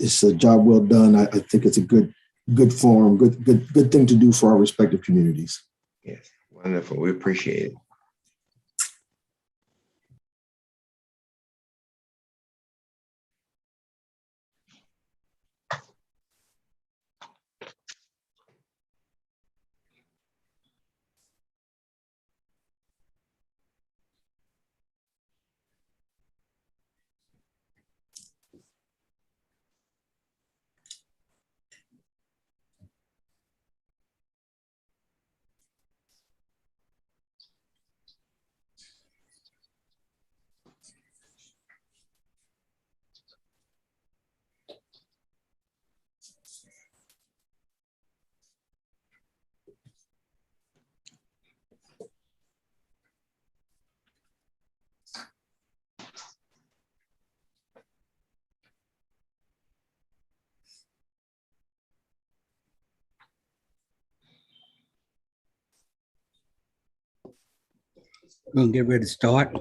it's a job well done. I think it's a good forum, good thing to do for our respective communities. Yes, wonderful. We appreciate it. We're gonna get ready to start.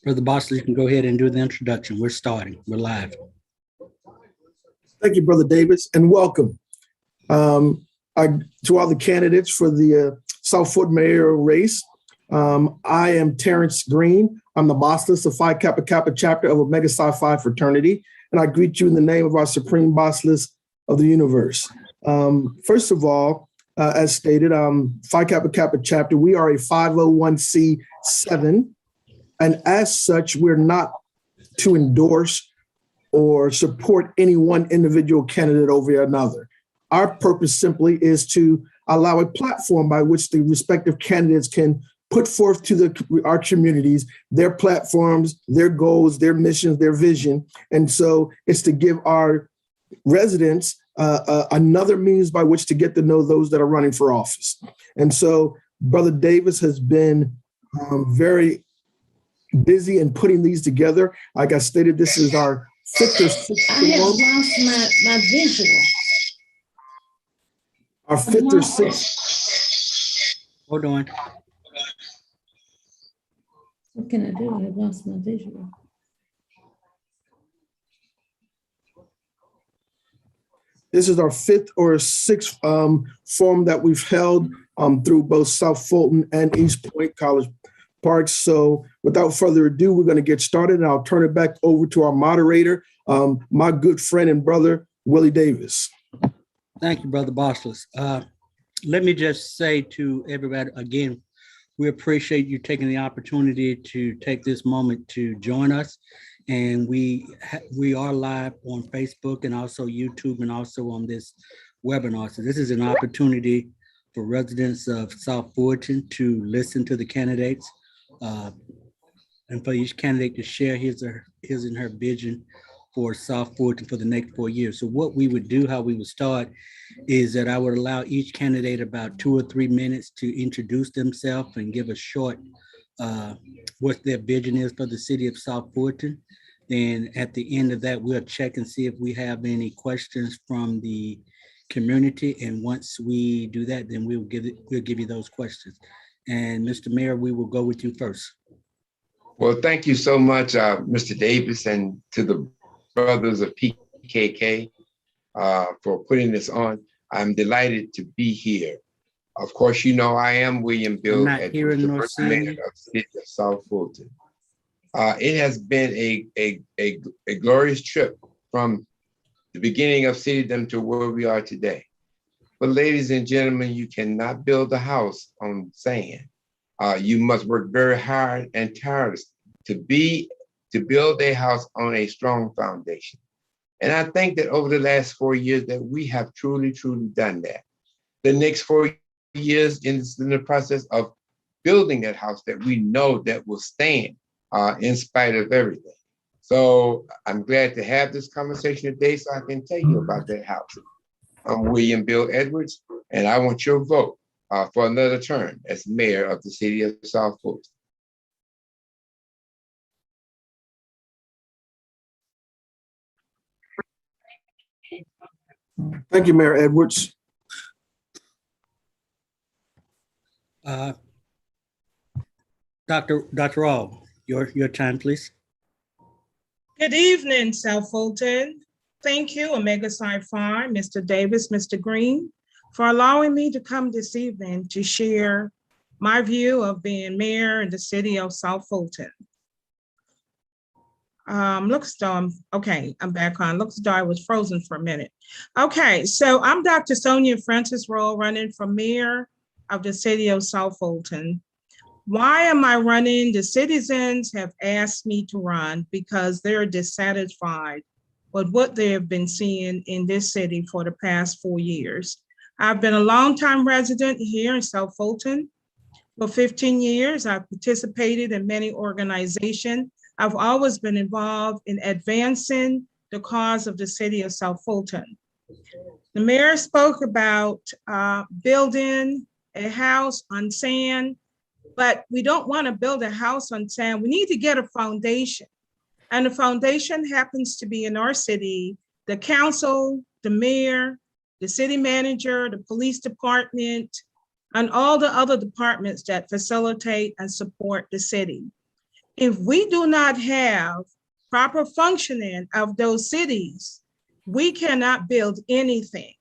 Brother Bosley, you can go ahead and do the introduction. We're starting. We're live. Thank you, Brother Davis, and welcome to all the candidates for the South Fulton mayoral race. I am Terrence Green. I'm the Bossless of Phi Kappa Kappa chapter of Omega Psi Phi fraternity, and I greet you in the name of our Supreme Bossless of the universe. First of all, as stated, Phi Kappa Kappa chapter, we are a 501c7, and as such, we're not to endorse or support any one individual candidate over another. Our purpose simply is to allow a platform by which the respective candidates can put forth to our communities their platforms, their goals, their missions, their vision. And so it's to give our residents another means by which to get to know those that are running for office. And so Brother Davis has been very busy in putting these together. Like I stated, this is our fifth or sixth I have lost my visual. Our fifth or sixth. Hold on. What can I do? I lost my visual. This is our fifth or sixth forum that we've held through both South Fulton and East Point College Park. So without further ado, we're going to get started, and I'll turn it back over to our moderator, my good friend and brother, Willie Davis. Thank you, Brother Bossless. Let me just say to everybody again, we appreciate you taking the opportunity to take this moment to join us. And we are live on Facebook and also YouTube and also on this webinar. So this is an opportunity for residents of South Fulton to listen to the candidates and for each candidate to share his and her vision for South Fulton for the next 4 years. So what we would do, how we would start, is that I would allow each candidate about 2 or 3 minutes to introduce themselves and give a short what their vision is for the city of South Fulton. Then at the end of that, we'll check and see if we have any questions from the community. And once we do that, then we'll give you those questions. And Mr. Mayor, we will go with you first. Well, thank you so much, Mr. Davis, and to the brothers of PKK for putting this on. I'm delighted to be here. Of course, you know I am William Bill Edwards, the first mayor of the city of South Fulton. It has been a glorious trip from the beginning of citydom to where we are today. But ladies and gentlemen, you cannot build a house on sand. You must work very hard and tirelessly to build a house on a strong foundation. And I think that over the last 4 years that we have truly done that. The next 4 years is in the process of building that house that we know that will stand in spite of everything. So I'm glad to have this conversation today so I can tell you about that house. I'm William Bill Edwards, and I want your vote for another term as mayor of the city of South Fulton. Thank you, Mayor Edwards. Dr. All, your time, please. Good evening, South Fulton. Thank you, Omega Psi Phi, Mr. Davis, Mr. Green, for allowing me to come this evening to share my view of being mayor in the city of South Fulton. Okay, I'm back on. Looks though I was frozen for a minute. Okay, so I'm Dr. Sonia Francis Rowe, running for mayor of the city of South Fulton. Why am I running? The citizens have asked me to run because they're dissatisfied with what they have been seeing in this city for the past 4 years. I've been a longtime resident here in South Fulton. For 15 years, I've participated in many organizations. I've always been involved in advancing the cause of the city of South Fulton. The mayor spoke about building a house on sand, but we don't want to build a house on sand. We need to get a foundation. And the foundation happens to be in our city, the council, the mayor, the city manager, the police department, and all the other departments that facilitate and support the city. If we do not have proper functioning of those cities, we cannot build anything.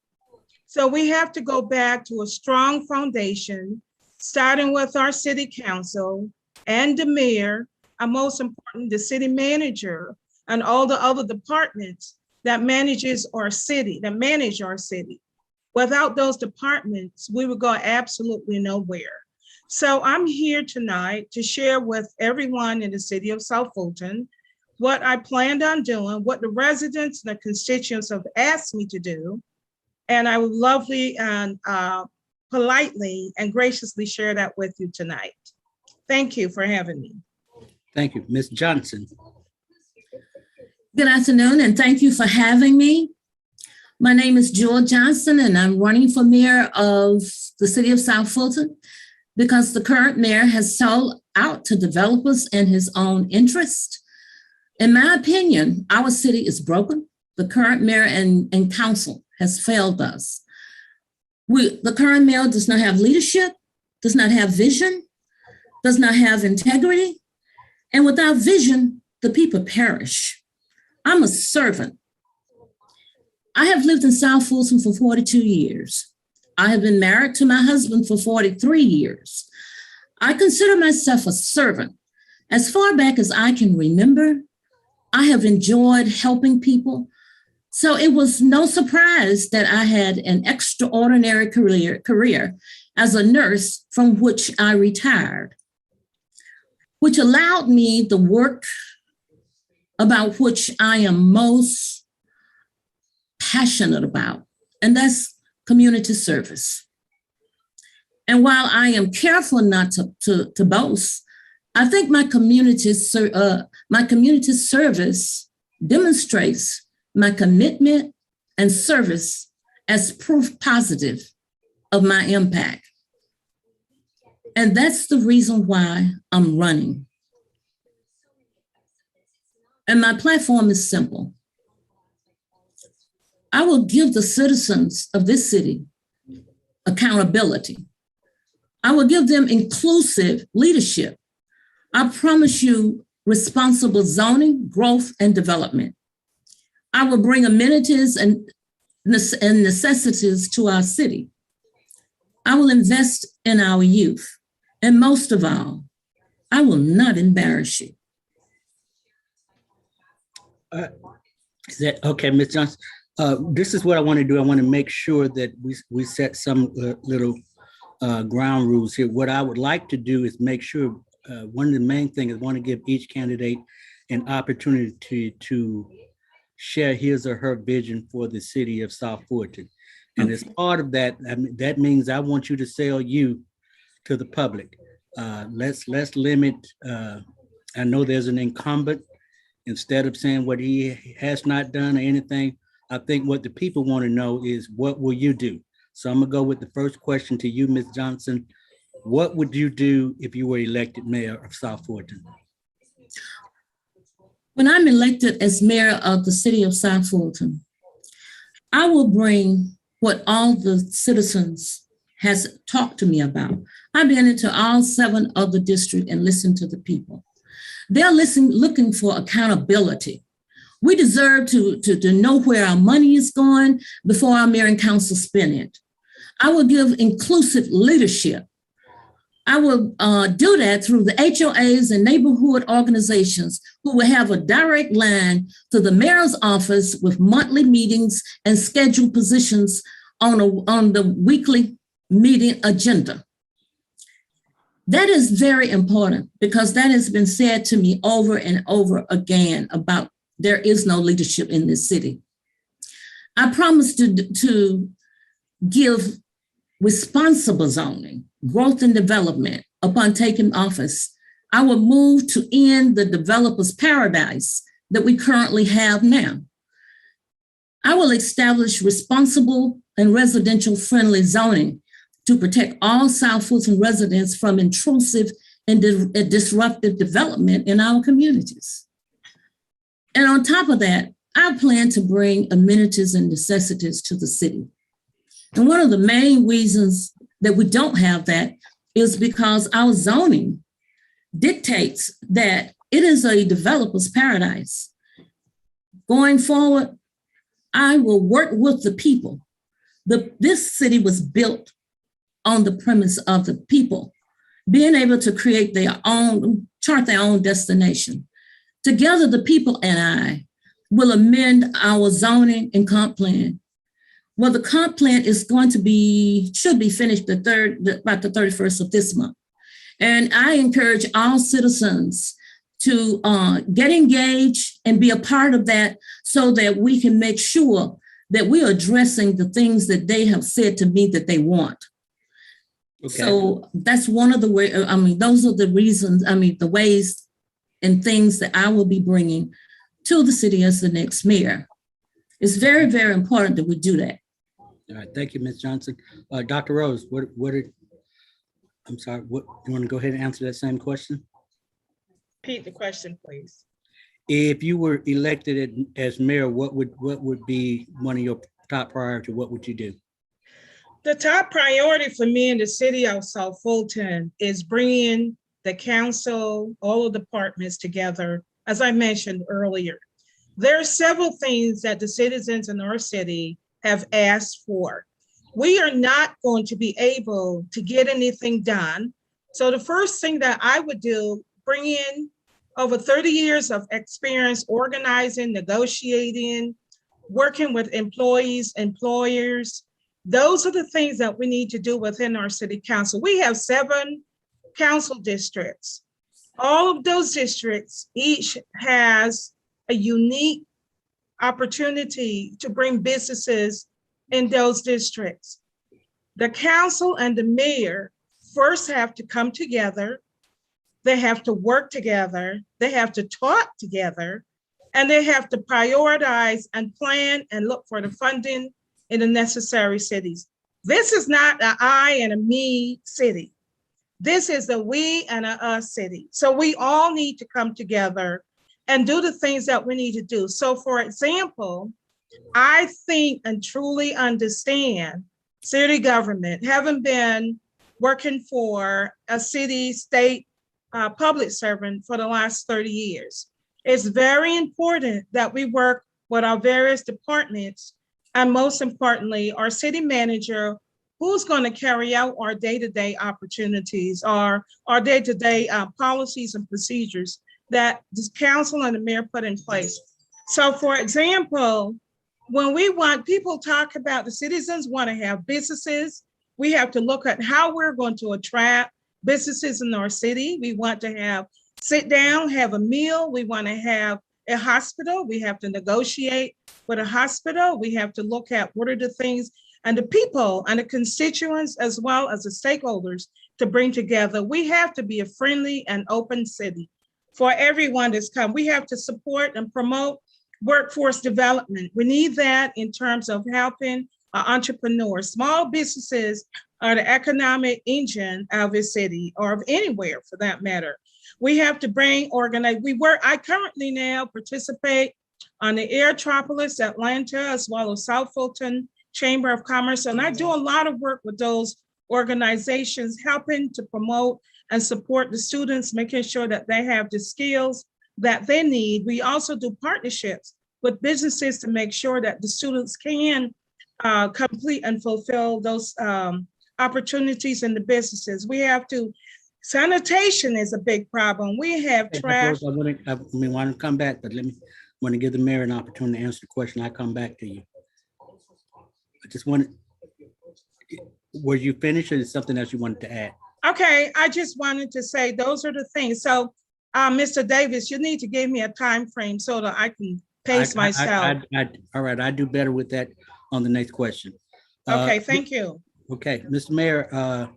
So we have to go back to a strong foundation, starting with our city council and the mayor, and most important, the city manager and all the other departments that manage our city. Without those departments, we would go absolutely nowhere. So I'm here tonight to share with everyone in the city of South Fulton what I planned on doing, what the residents and the constituents have asked me to do. And I would lovely and politely and graciously share that with you tonight. Thank you for having me. Thank you. Ms. Johnson. Good afternoon, and thank you for having me. My name is Jewel Johnson, and I'm running for mayor of the city of South Fulton because the current mayor has sold out to developers in his own interest. In my opinion, our city is broken. The current mayor and council has failed us. The current mayor does not have leadership, does not have vision, does not have integrity, and without vision, the people perish. I'm a servant. I have lived in South Fulton for 42 years. I have been married to my husband for 43 years. I consider myself a servant. As far back as I can remember, I have enjoyed helping people. So it was no surprise that I had an extraordinary career as a nurse from which I retired, which allowed me the work about which I am most passionate about, and that's community service. And while I am careful not to boast, I think my community service demonstrates my commitment and service as proof positive of my impact. And that's the reason why I'm running. And my platform is simple. I will give the citizens of this city accountability. I will give them inclusive leadership. I promise you responsible zoning, growth, and development. I will bring amenities and necessities to our city. I will invest in our youth. And most of all, I will not embarrass you. Is that okay, Ms. Johnson? This is what I want to do. I want to make sure that we set some little ground rules here. What I would like to do is make sure one of the main things is want to give each candidate an opportunity to share his or her vision for the city of South Fulton. And as part of that, I mean, that means I want you to sell you to the public. Let's limit, I know there's an incumbent. Instead of saying what he has not done or anything, I think what the people want to know is what will you do? So I'm gonna go with the first question to you, Ms. Johnson. What would you do if you were elected mayor of South Fulton? When I'm elected as mayor of the city of South Fulton, I will bring what all the citizens has talked to me about. I've been into all 7 of the districts and listened to the people. They're looking for accountability. We deserve to know where our money is going before our mayor and council spend it. I will give inclusive leadership. I will do that through the HOAs and neighborhood organizations who will have a direct line to the mayor's office with monthly meetings and scheduled positions on the weekly meeting agenda. That is very important because that has been said to me over and over again about there is no leadership in this city. I promise to give responsible zoning, growth and development upon taking office. I will move to end the developer's paradise that we currently have now. I will establish responsible and residential friendly zoning to protect all South Fulton residents from intrusive and disruptive development in our communities. And on top of that, I plan to bring amenities and necessities to the city. And one of the main reasons that we don't have that is because our zoning dictates that it is a developer's paradise. Going forward, I will work with the people. This city was built on the premise of the people being able to create their own, chart their own destination. Together, the people and I will amend our zoning and comp plan. Well, the comp plan is going to should be finished about the 31st of this month. And I encourage all citizens to get engaged and be a part of that so that we can make sure that we are addressing the things that they have said to me that they want. Okay. So that's one of the ways, those are the reasons, the ways and things that I will be bringing to the city as the next mayor. It's very, very important that we do that. All right, thank you, Ms. Johnson. Dr. Rose, what you want to go ahead and answer that same question? Repeat the question, please. If you were elected as mayor, what would be one of your top priorities? What would you do? The top priority for me in the city of South Fulton is bringing the council, all the departments together. As I mentioned earlier, there are several things that the citizens in our city have asked for. We are not going to be able to get anything done. So the first thing that I would do, bring in over 30 years of experience organizing, negotiating, working with employees, employers. Those are the things that we need to do within our city council. We have 7 council districts. All of those districts, each has a unique opportunity to bring businesses in those districts. The council and the mayor first have to come together. They have to work together. They have to talk together, and they have to prioritize and plan and look for the funding in the necessary cities. This is not an I and a me city. This is a we and a us city. So we all need to come together and do the things that we need to do. So for example, I think and truly understand city government, having been working for a city, state, public servant for the last 30 years. It's very important that we work with our various departments, and most importantly, our city manager, who's going to carry out our day-to-day opportunities, our day-to-day policies and procedures that the council and the mayor put in place. So for example, when people talk about the citizens want to have businesses, we have to look at how we're going to attract businesses in our city. We want to sit down, have a meal. We want to have a hospital. We have to negotiate with a hospital. We have to look at what are the things and the people and the constituents as well as the stakeholders to bring together. We have to be a friendly and open city for everyone that's come. We have to support and promote workforce development. We need that in terms of helping entrepreneurs. Small businesses are the economic engine of a city or of anywhere for that matter. We have to I currently now participate on the Airtropolis Atlanta as well as South Fulton Chamber of Commerce. And I do a lot of work with those organizations helping to promote and support the students, making sure that they have the skills that they need. We also do partnerships with businesses to make sure that the students can complete and fulfill those opportunities in the businesses. We have to, sanitation is a big problem. We have trash. I want to come back, but want to give the mayor an opportunity to answer the question. I'll come back to you. I just were you finished or is something else you wanted to add? Okay, I just wanted to say those are the things. So, Mr. Davis, you need to give me a time frame so that I can pace myself. All right, I do better with that on the next question. Okay, thank you. Okay, Mr. Mayor,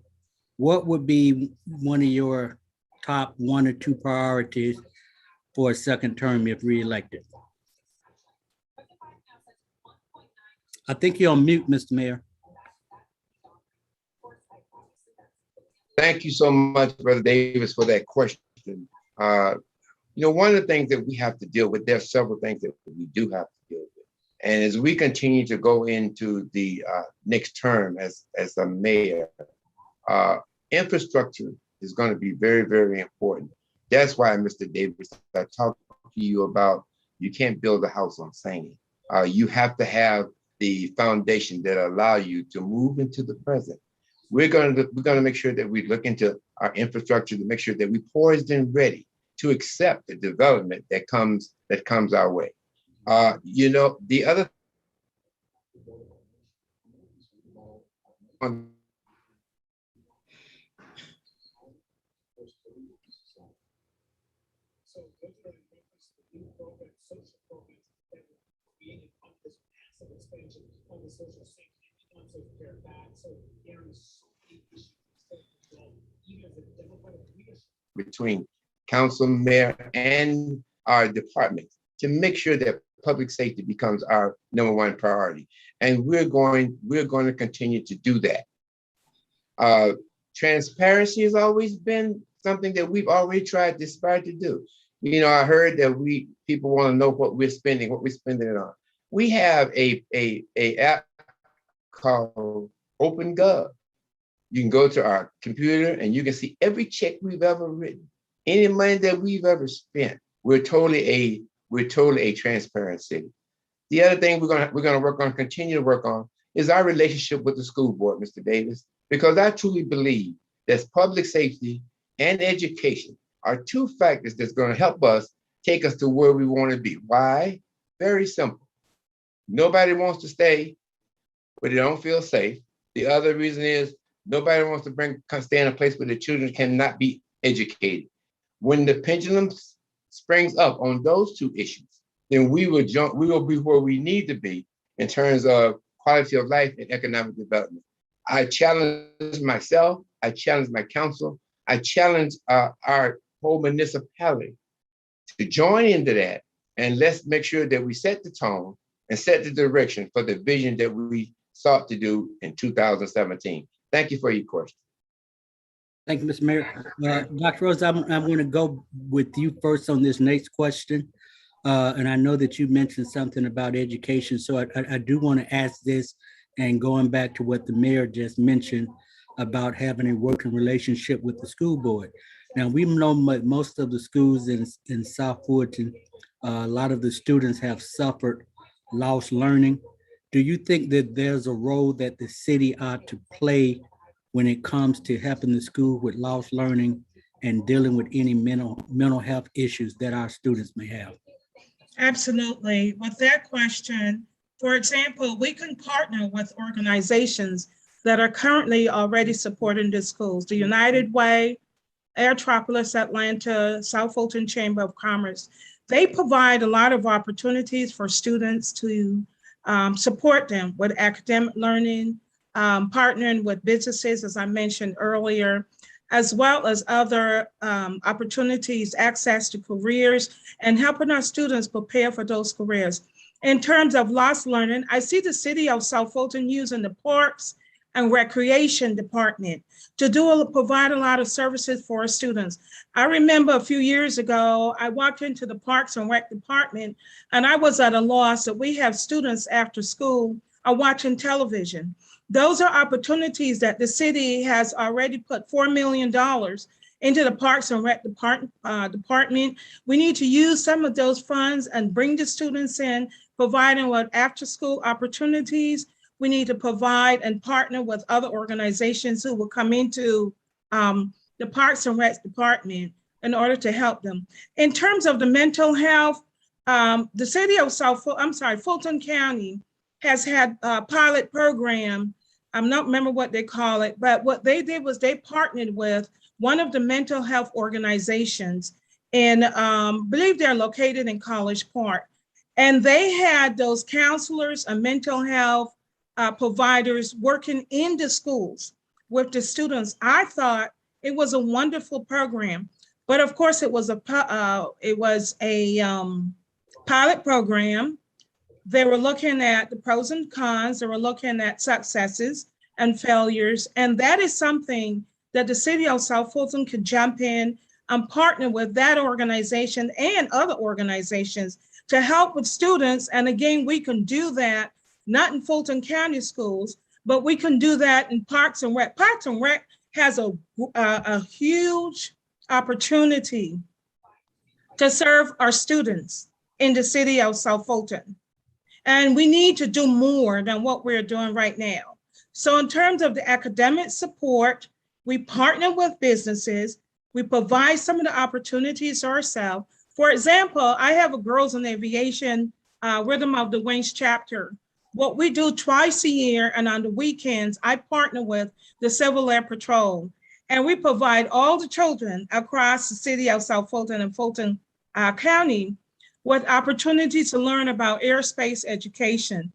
what would be one of your top 1 or 2 priorities for a second term if reelected? I think you're on mute, Mr. Mayor. Thank you so much, Brother Davis, for that question. One of the things that we have to deal with, there's several things that we do have to deal with. And as we continue to go into the next term as a mayor, infrastructure is going to be very, very important. That's why, Mr. Davis, I talked to you about you can't build a house on sand. You have to have the foundation that allow you to move into the present. We're going to make sure that we look into our infrastructure to make sure that we're poised and ready to accept the development that comes our way. The other between council, mayor, and our department to make sure that public safety becomes our #1 priority. And we're going to continue to do that. Transparency has always been something that we've already tried to aspire to do. I heard that people want to know what we're spending it on. We have a app called OpenGov. You can go to our computer and you can see every check we've ever written, any money that we've ever spent. We're totally a transparent city. The other thing we're gonna continue to work on is our relationship with the school board, Mr. Davis, because I truly believe that public safety and education are 2 factors that's going to help us take us to where we want to be. Why? Very simple. Nobody wants to stay where they don't feel safe. The other reason is nobody wants to stay in a place where the children cannot be educated. When the pendulum springs up on those 2 issues, then we will be where we need to be in terms of quality of life and economic development. I challenge myself, I challenge my council, I challenge our whole municipality to join into that, and let's make sure that we set the tone and set the direction for the vision that we sought to do in 2017. Thank you for your question. Thank you, Mr. Mayor. Dr. Rose, I'm going to go with you first on this next question. And I know that you mentioned something about education, so I do want to ask this, and going back to what the mayor just mentioned about having a working relationship with the school board. Now, we know most of the schools in South Fulton, a lot of the students have suffered lost learning. Do you think that there's a role that the city ought to play when it comes to helping the school with lost learning and dealing with any mental health issues that our students may have? Absolutely. With that question, for example, we can partner with organizations that are currently already supporting the schools. The United Way, Airtropolis Atlanta, South Fulton Chamber of Commerce. They provide a lot of opportunities for students to support them with academic learning, partnering with businesses, as I mentioned earlier, as well as other opportunities, access to careers, and helping our students prepare for those careers. In terms of lost learning, I see the city of South Fulton using the parks and recreation department to provide a lot of services for our students. I remember a few years ago, I walked into the Parks and Rec department and I was at a loss that we have students after school are watching television. Those are opportunities that the city has already put $4 million into the Parks and Rec department. We need to use some of those funds and bring the students in, providing what after-school opportunities. We need to provide and partner with other organizations who will come into the Parks and Rec department in order to help them. In terms of the mental health, the city of Fulton County has had a pilot program. I'm not remember what they call it, but what they did was they partnered with one of the mental health organizations, and believe they're located in College Park. And they had those counselors and mental health providers working in the schools with the students. I thought it was a wonderful program, but of course it was a pilot program. They were looking at the pros and cons. They were looking at successes and failures. And that is something that the city of South Fulton could jump in and partner with that organization and other organizations to help with students. And again, we can do that, not in Fulton County schools, but we can do that in Parks and Rec. Parks and Rec has a huge opportunity to serve our students in the city of South Fulton. And we need to do more than what we're doing right now. So in terms of the academic support, we partner with businesses. We provide some of the opportunities ourselves. For example, I have a Girls in Aviation Rhythm of the Wings chapter. What we do twice a year and on the weekends, I partner with the Civil Air Patrol. And we provide all the children across the city of South Fulton and Fulton County with opportunities to learn about airspace education.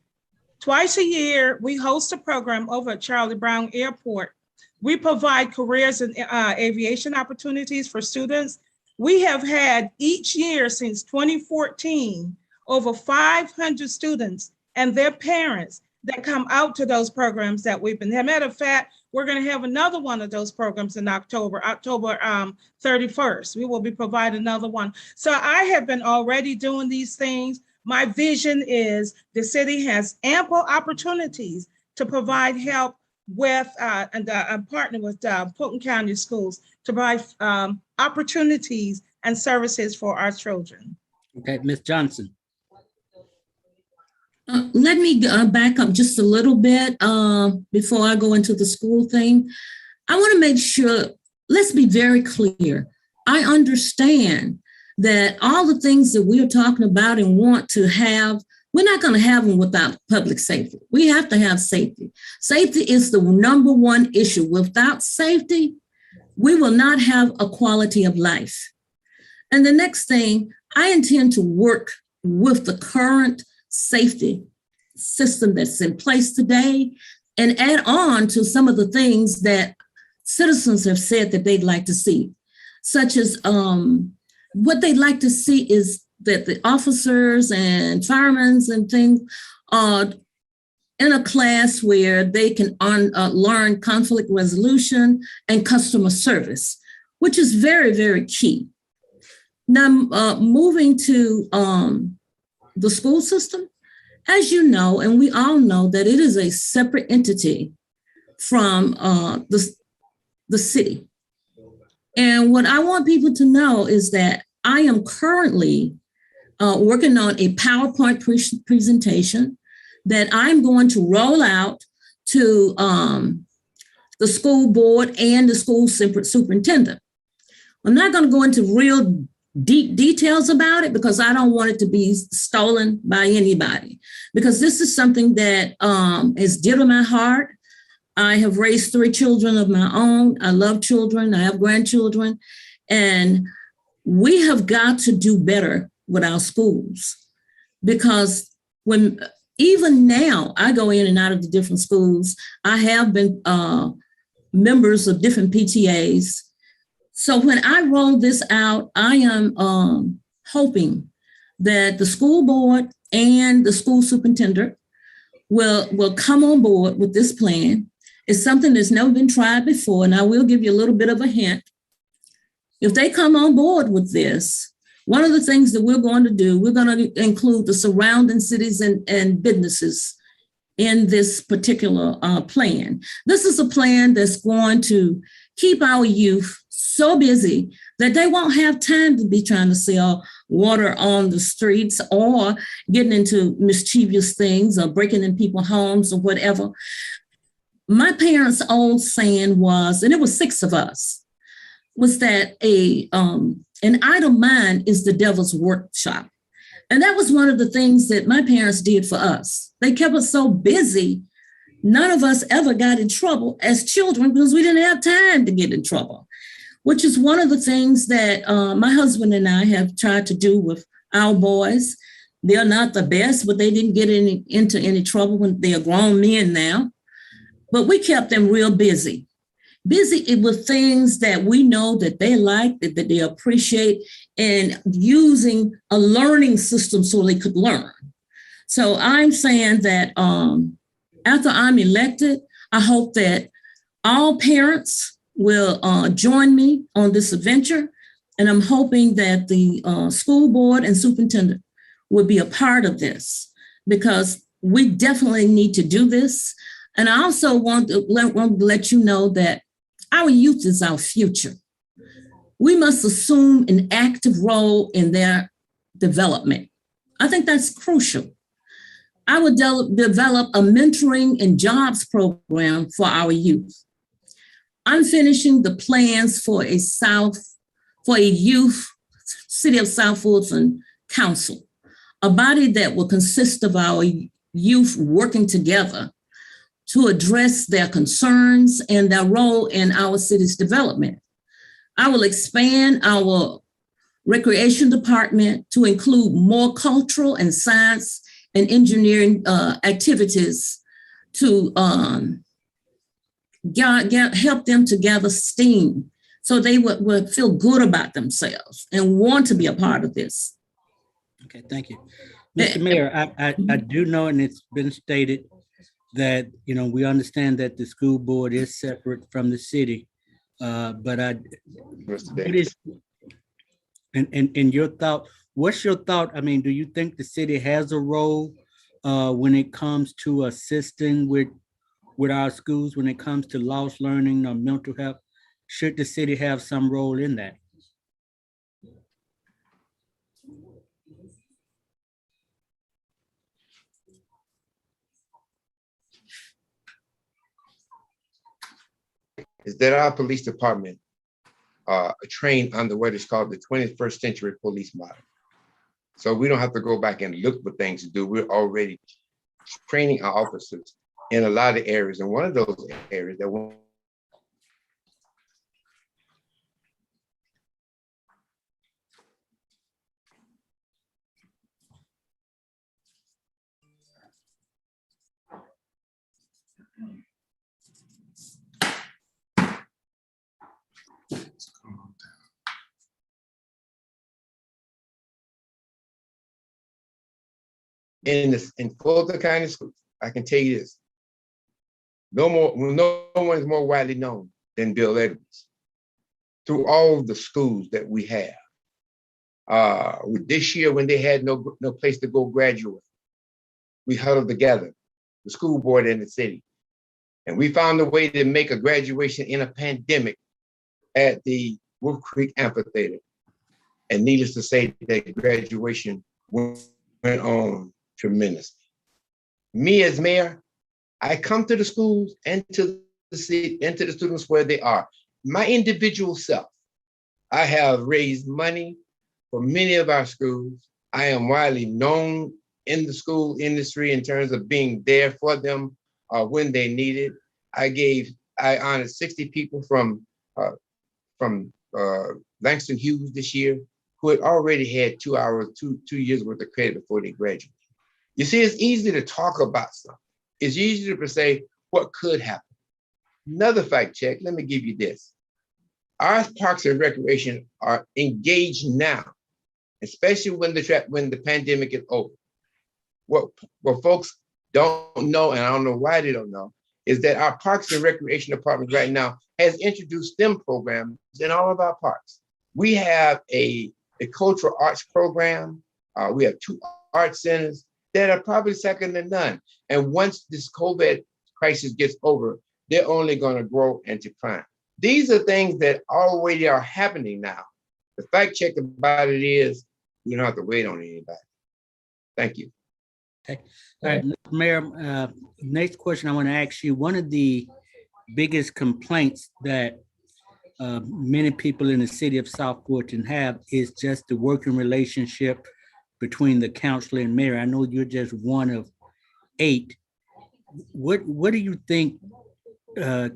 Twice a year, we host a program over at Charlie Brown Airport. We provide careers and aviation opportunities for students. We have had each year since 2014, over 500 students and their parents that come out to those programs that we've been. As a matter of fact, we're going to have another one of those programs in October 31st. We will be providing another one. So I have been already doing these things. My vision is the city has ample opportunities to provide help with and partner with Fulton County Schools to provide opportunities and services for our children. Okay, Ms. Johnson. Let me back up just a little bit before I go into the school thing. I want to make sure, let's be very clear. I understand that all the things that we're talking about and want to have, we're not going to have them without public safety. We have to have safety. Safety is the number one issue. Without safety, we will not have a quality of life. And the next thing, I intend to work with the current safety system that's in place today and add on to some of the things that citizens have said that they'd like to see, such as what they'd like to see is that the officers and firemen and things are in a class where they can learn conflict resolution and customer service, which is very, very key. Now, moving to the school system, as you know, and we all know that it is a separate entity from the city. And what I want people to know is that I am currently working on a PowerPoint presentation that I'm going to roll out to the school board and the school superintendent. I'm not going to go into real deep details about it because I don't want it to be stolen by anybody, because this is something that is dear to my heart. I have raised 3 children of my own. I love children. I have grandchildren. And we have got to do better with our schools, because when even now I go in and out of the different schools, I have been members of different PTAs. So when I roll this out, I am hoping that the school board and the school superintendent will come on board with this plan. It's something that's never been tried before, and I will give you a little bit of a hint. If they come on board with this, one of the things that we're going to do, we're going to include the surrounding cities and businesses in this particular plan. This is a plan that's going to keep our youth so busy that they won't have time to be trying to sell water on the streets or getting into mischievous things or breaking in people's homes or whatever. My parents' old saying was, and it was 6 of us, was that an idle mind is the devil's workshop. And that was one of the things that my parents did for us. They kept us so busy, none of us ever got in trouble as children because we didn't have time to get in trouble, which is one of the things that my husband and I have tried to do with our boys. They're not the best, but they didn't get into any trouble when they are grown men now. But we kept them real busy with things that we know that they like, that they appreciate, and using a learning system so they could learn. So I'm saying that after I'm elected, I hope that all parents will join me on this adventure. And I'm hoping that the school board and superintendent will be a part of this because we definitely need to do this. And I also want to let you know that our youth is our future. We must assume an active role in their development. I think that's crucial. I would develop a mentoring and jobs program for our youth. I'm finishing the plans for a youth City of South Fulton Council, a body that will consist of our youth working together to address their concerns and their role in our city's development. I will expand our recreation department to include more cultural and science and engineering activities to help them to gather steam so they would feel good about themselves and want to be a part of this. Okay, thank you. Mr. Mayor, I do know, and it's been stated that, we understand that the school board is separate from the city, but what is, in your thought, what's your thought? I mean, do you think the city has a role when it comes to assisting with our schools, when it comes to lost learning or mental health? Should the city have some role in that? Is that our police department trained under what is called the 21st century police model. So we don't have to go back and look for things to do. We're already training our officers in a lot of areas. And one of those areas that in Fulton County schools, I can tell you this: no one is more widely known than Bill Edwards. Through all the schools that we have, with this year when they had no place to go graduate, we huddled together, the school board and the city, and we found a way to make a graduation in a pandemic at the Wolf Creek Amphitheater. And needless to say, that graduation went on tremendously. Me as mayor, I come to the schools and to the city and to the students where they are. My individual self, I have raised money for many of our schools. I am widely known in the school industry in terms of being there for them when they need it. I honored 60 people from Langston Hughes this year who had already had 2 years worth of credit before they graduated. You see, it's easy to talk about something. It's easy to say what could happen. Another fact check, let me give you this. Our parks and recreation are engaged now, especially when the pandemic is over. What folks don't know, and I don't know why they don't know, is that our parks and recreation department right now has introduced STEM programs in all of our parks. We have a cultural arts program. We have 2 art centers, that are probably second to none. And once this COVID crisis gets over, they're only going to grow and decline. These are things that already are happening now. The fact check about it is we don't have to wait on anybody. Thank you. Okay. All right, Mayor, next question I want to ask you, one of the biggest complaints that many people in the city of South Fulton have is just the working relationship between the councilor and mayor. I know you're just one of 8. What do you think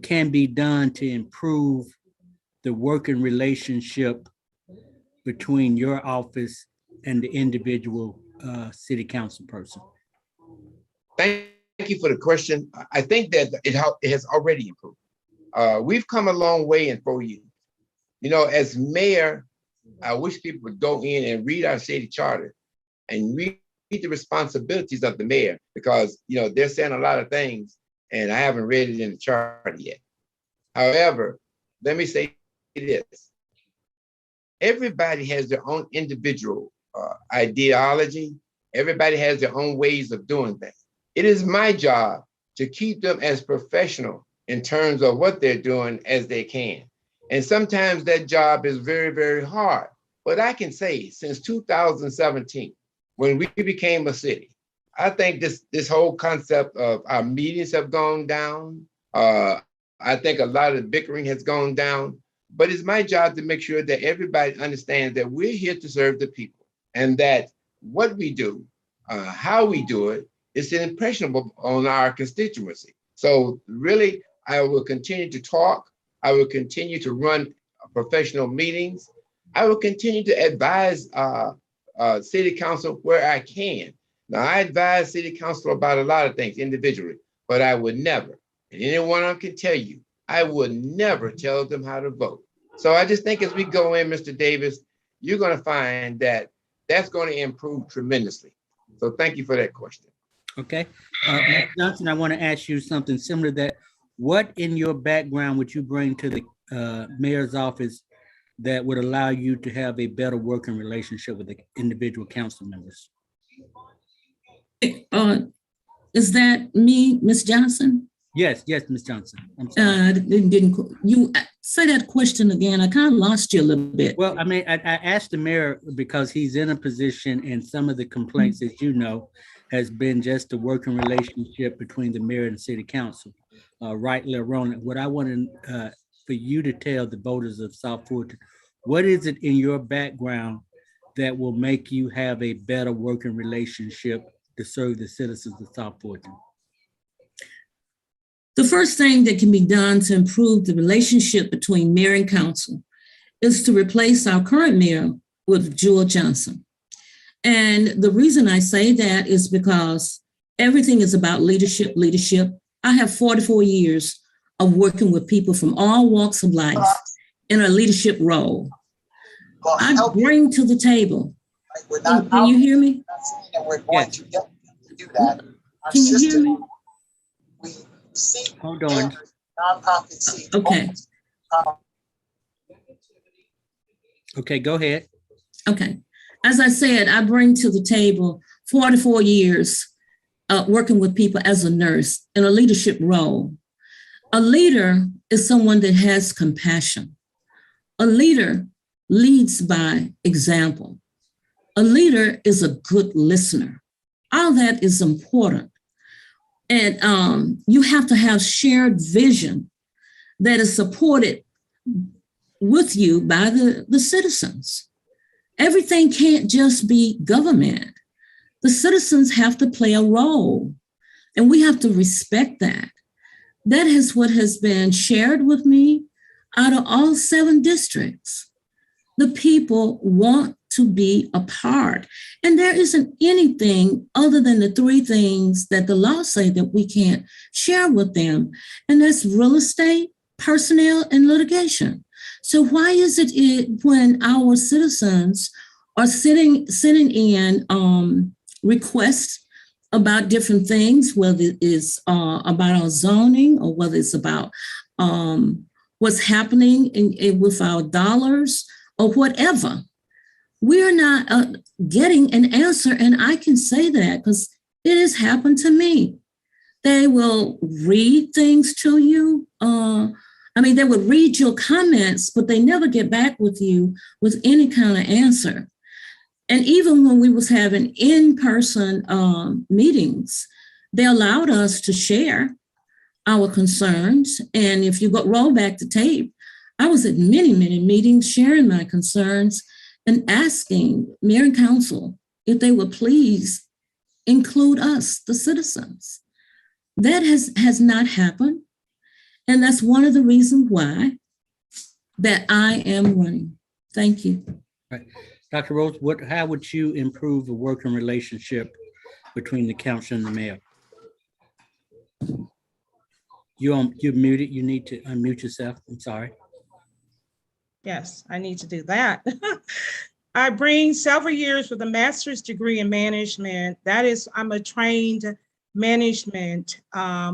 can be done to improve the working relationship between your office and the individual city council person? Thank you for the question. I think that it has already improved. We've come a long way in 4 years. You know, as mayor, I wish people would go in and read our city charter and read the responsibilities of the mayor, because, you know, they're saying a lot of things and I haven't read it in the charter yet. However, let me say this. Everybody has their own individual ideology. Everybody has their own ways of doing things. It is my job to keep them as professional in terms of what they're doing as they can. And sometimes that job is very, very hard. But I can say since 2017, when we became a city, I think this whole concept of our meetings have gone down. I think a lot of the bickering has gone down. But it's my job to make sure that everybody understands that we're here to serve the people, and that what we do, how we do it, is impressionable on our constituency. So really, I will continue to talk. I will continue to run professional meetings. I will continue to advise city council where I can. Now, I advise city council about a lot of things individually, but I would never, and anyone can tell you, I would never tell them how to vote. So I just think as we go in, Mr. Davis, you're going to find that that's going to improve tremendously. So thank you for that question. Okay. Ms. Johnson, I want to ask you something similar to that. What in your background would you bring to the mayor's office that would allow you to have a better working relationship with the individual council members? Is that me, Ms. Johnson? Yes, Ms. Johnson. I'm sorry. Didn't you say that question again? I kind of lost you a little bit. Well, I mean, I asked the mayor because he's in a position, and some of the complaints, as you know, has been just the working relationship between the mayor and city council, rightly or wrongly. What I want for you to tell the voters of South Fulton, what is it in your background that will make you have a better working relationship to serve the citizens of South Fulton? The first thing that can be done to improve the relationship between mayor and council is to replace our current mayor with Jewel Johnson. And the reason I say that is because everything is about leadership. I have 44 years of working with people from all walks of life in a leadership role. I bring to the table. Can you hear me? Yes. Can you hear me? Hold on. Okay. Okay, go ahead. Okay. As I said, I bring to the table 44 years working with people as a nurse in a leadership role. A leader is someone that has compassion. A leader leads by example. A leader is a good listener. All that is important. And you have to have shared vision that is supported with you by the citizens. Everything can't just be government. The citizens have to play a role, and we have to respect that. That is what has been shared with me out of all 7 districts. The people want to be a part. And there isn't anything other than the 3 things that the law say that we can't share with them. And that's real estate, personnel, and litigation. So why is it when our citizens are sending in requests about different things, whether it's about our zoning or whether it's about what's happening with our dollars or whatever, we're not getting an answer. And I can say that because It has happened to me. They will read things to you. They would read your comments, but they never get back with you with any kind of answer. And even when we was having in-person meetings, they allowed us to share our concerns. And if you roll back the tape, I was at many, many meetings sharing my concerns and asking mayor and council if they would please include us, the citizens. That has not happened. And that's one of the reasons why that I am running. Thank you. Right. Dr. Rose, how would you improve the working relationship between the council and the mayor? You're muted. You need to unmute yourself. I'm sorry. Yes, I need to do that. I bring several years with a master's degree in management. That is, I'm a trained management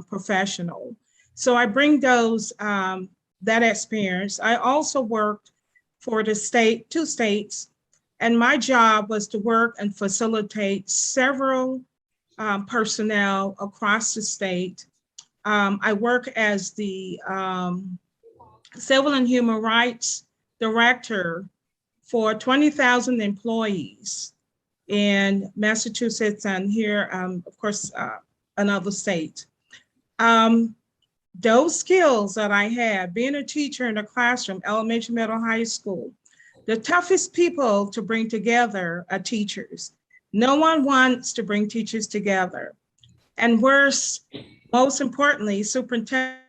professional. So I bring that experience. I also worked for the state, 2 states, and my job was to work and facilitate several personnel across the state. I work as the Civil and Human Rights Director for 20,000 employees in Massachusetts and here, of course, another state. Those skills that I had, being a teacher in a classroom, elementary, middle, high school, the toughest people to bring together are teachers. No one wants to bring teachers together. And worse, most importantly, superintendent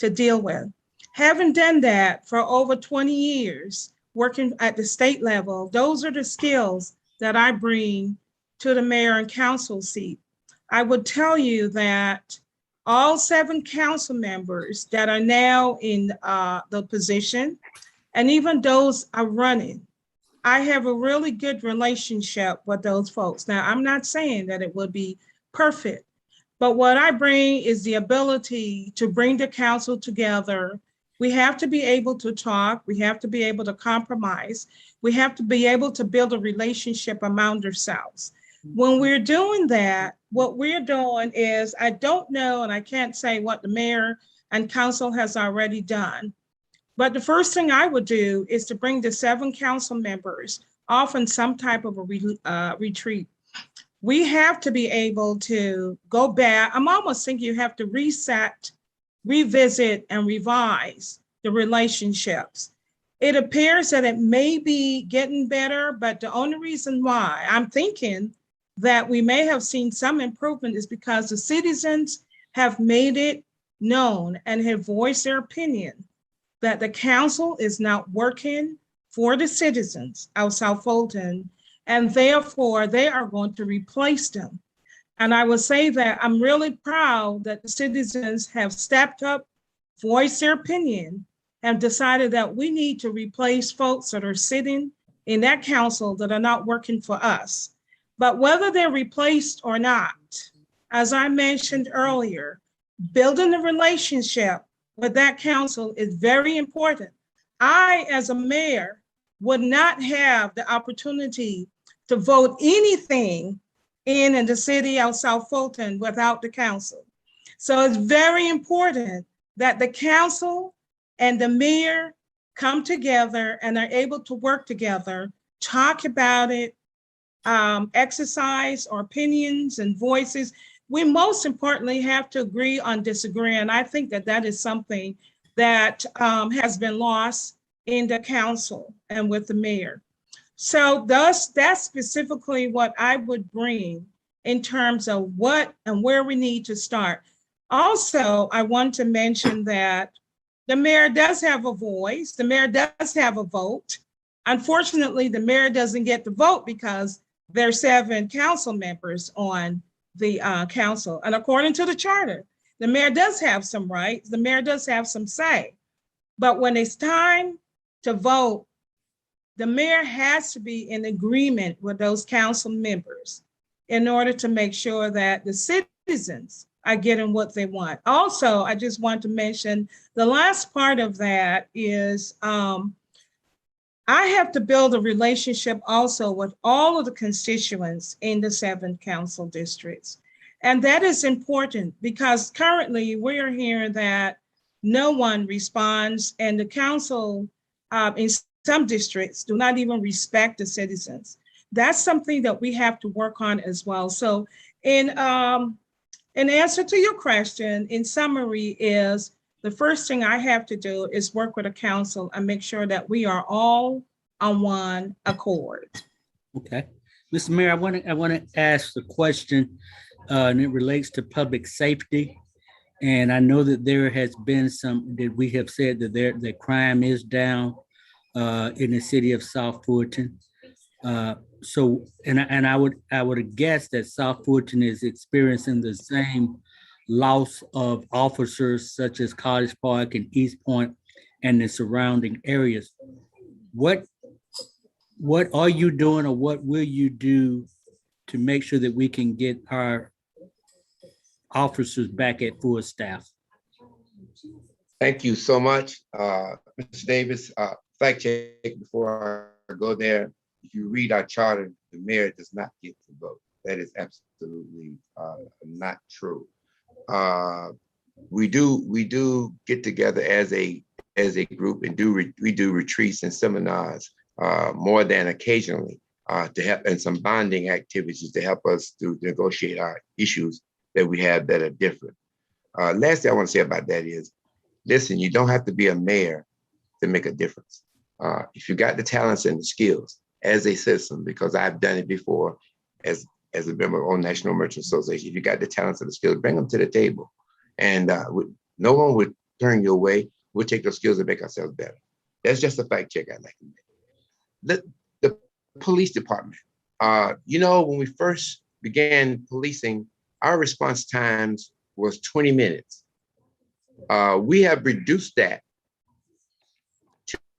to deal with. Having done that for over 20 years, working at the state level, those are the skills that I bring to the mayor and council seat. I would tell you that all 7 council members that are now in the position, and even those are running, I have a really good relationship with those folks. Now, I'm not saying that it would be perfect, but what I bring is the ability to bring the council together. We have to be able to talk. We have to be able to compromise. We have to be able to build a relationship among ourselves. When we're doing that, what we're doing is, I don't know, and I can't say what the mayor and council has already done, but the first thing I would do is to bring the 7 council members off on some type of a retreat. We have to be able to go back. I'm almost thinking you have to reset, revisit, and revise the relationships. It appears that it may be getting better, but the only reason why I'm thinking that we may have seen some improvement is because the citizens have made it known and have voiced their opinion that the council is not working for the citizens of South Fulton, and therefore they are going to replace them. And I will say that I'm really proud that the citizens have stepped up, voiced their opinion, and decided that we need to replace folks that are sitting in that council that are not working for us. But whether they're replaced or not, as I mentioned earlier, building a relationship with that council is very important. I, as a mayor, would not have the opportunity to vote anything in the city of South Fulton without the council. So it's very important that the council and the mayor come together and are able to work together, talk about it, exercise our opinions and voices. We most importantly have to agree on disagree. And I think that that is something that has been lost in the council and with the mayor. So thus, that's specifically what I would bring in terms of what and where we need to start. Also, I want to mention that the mayor does have a voice. The mayor does have a vote. Unfortunately, the mayor doesn't get the vote because there are 7 council members on the council. And according to the charter, the mayor does have some rights. The mayor does have some say. But when it's time to vote, the mayor has to be in agreement with those council members in order to make sure that the citizens are getting what they want. Also, I just want to mention the last part of that is I have to build a relationship also with all of the constituents in the 7 council districts. And that is important because currently we are hearing that no one responds, and the council in some districts do not even respect the citizens. That's something that we have to work on as well. So in answer to your question, in summary, is the first thing I have to do is work with the council and make sure that we are all on one accord. Okay. Mr. Mayor, I want to ask the question, and it relates to public safety. And I know that there has been some, that we have said that that crime is down in the city of South Fulton. So, and I would guess that South Fulton is experiencing the same loss of officers such as College Park and East Point and the surrounding areas. What are you doing, or what will you do to make sure that we can get our officers back at full staff? Thank you so much, Mr. Davis. Fact check before I go there. If you read our charter, the mayor does not get to vote. That is absolutely not true. We do get together as a group and we do retreats and seminars more than occasionally to help, and some bonding activities to help us to negotiate our issues that we have that are different. Last thing I want to say about that is, listen, you don't have to be a mayor to make a difference. If you got the talents and the skills as a citizen, because I've done it before as a member of Old National Merchant Association, if you got the talents and the skills, bring them to the table. And no one would turn you away. We'll take those skills and make ourselves better. That's just a fact check I'd like to make. The police department, when we first began policing, our response times was 20 minutes. We have reduced that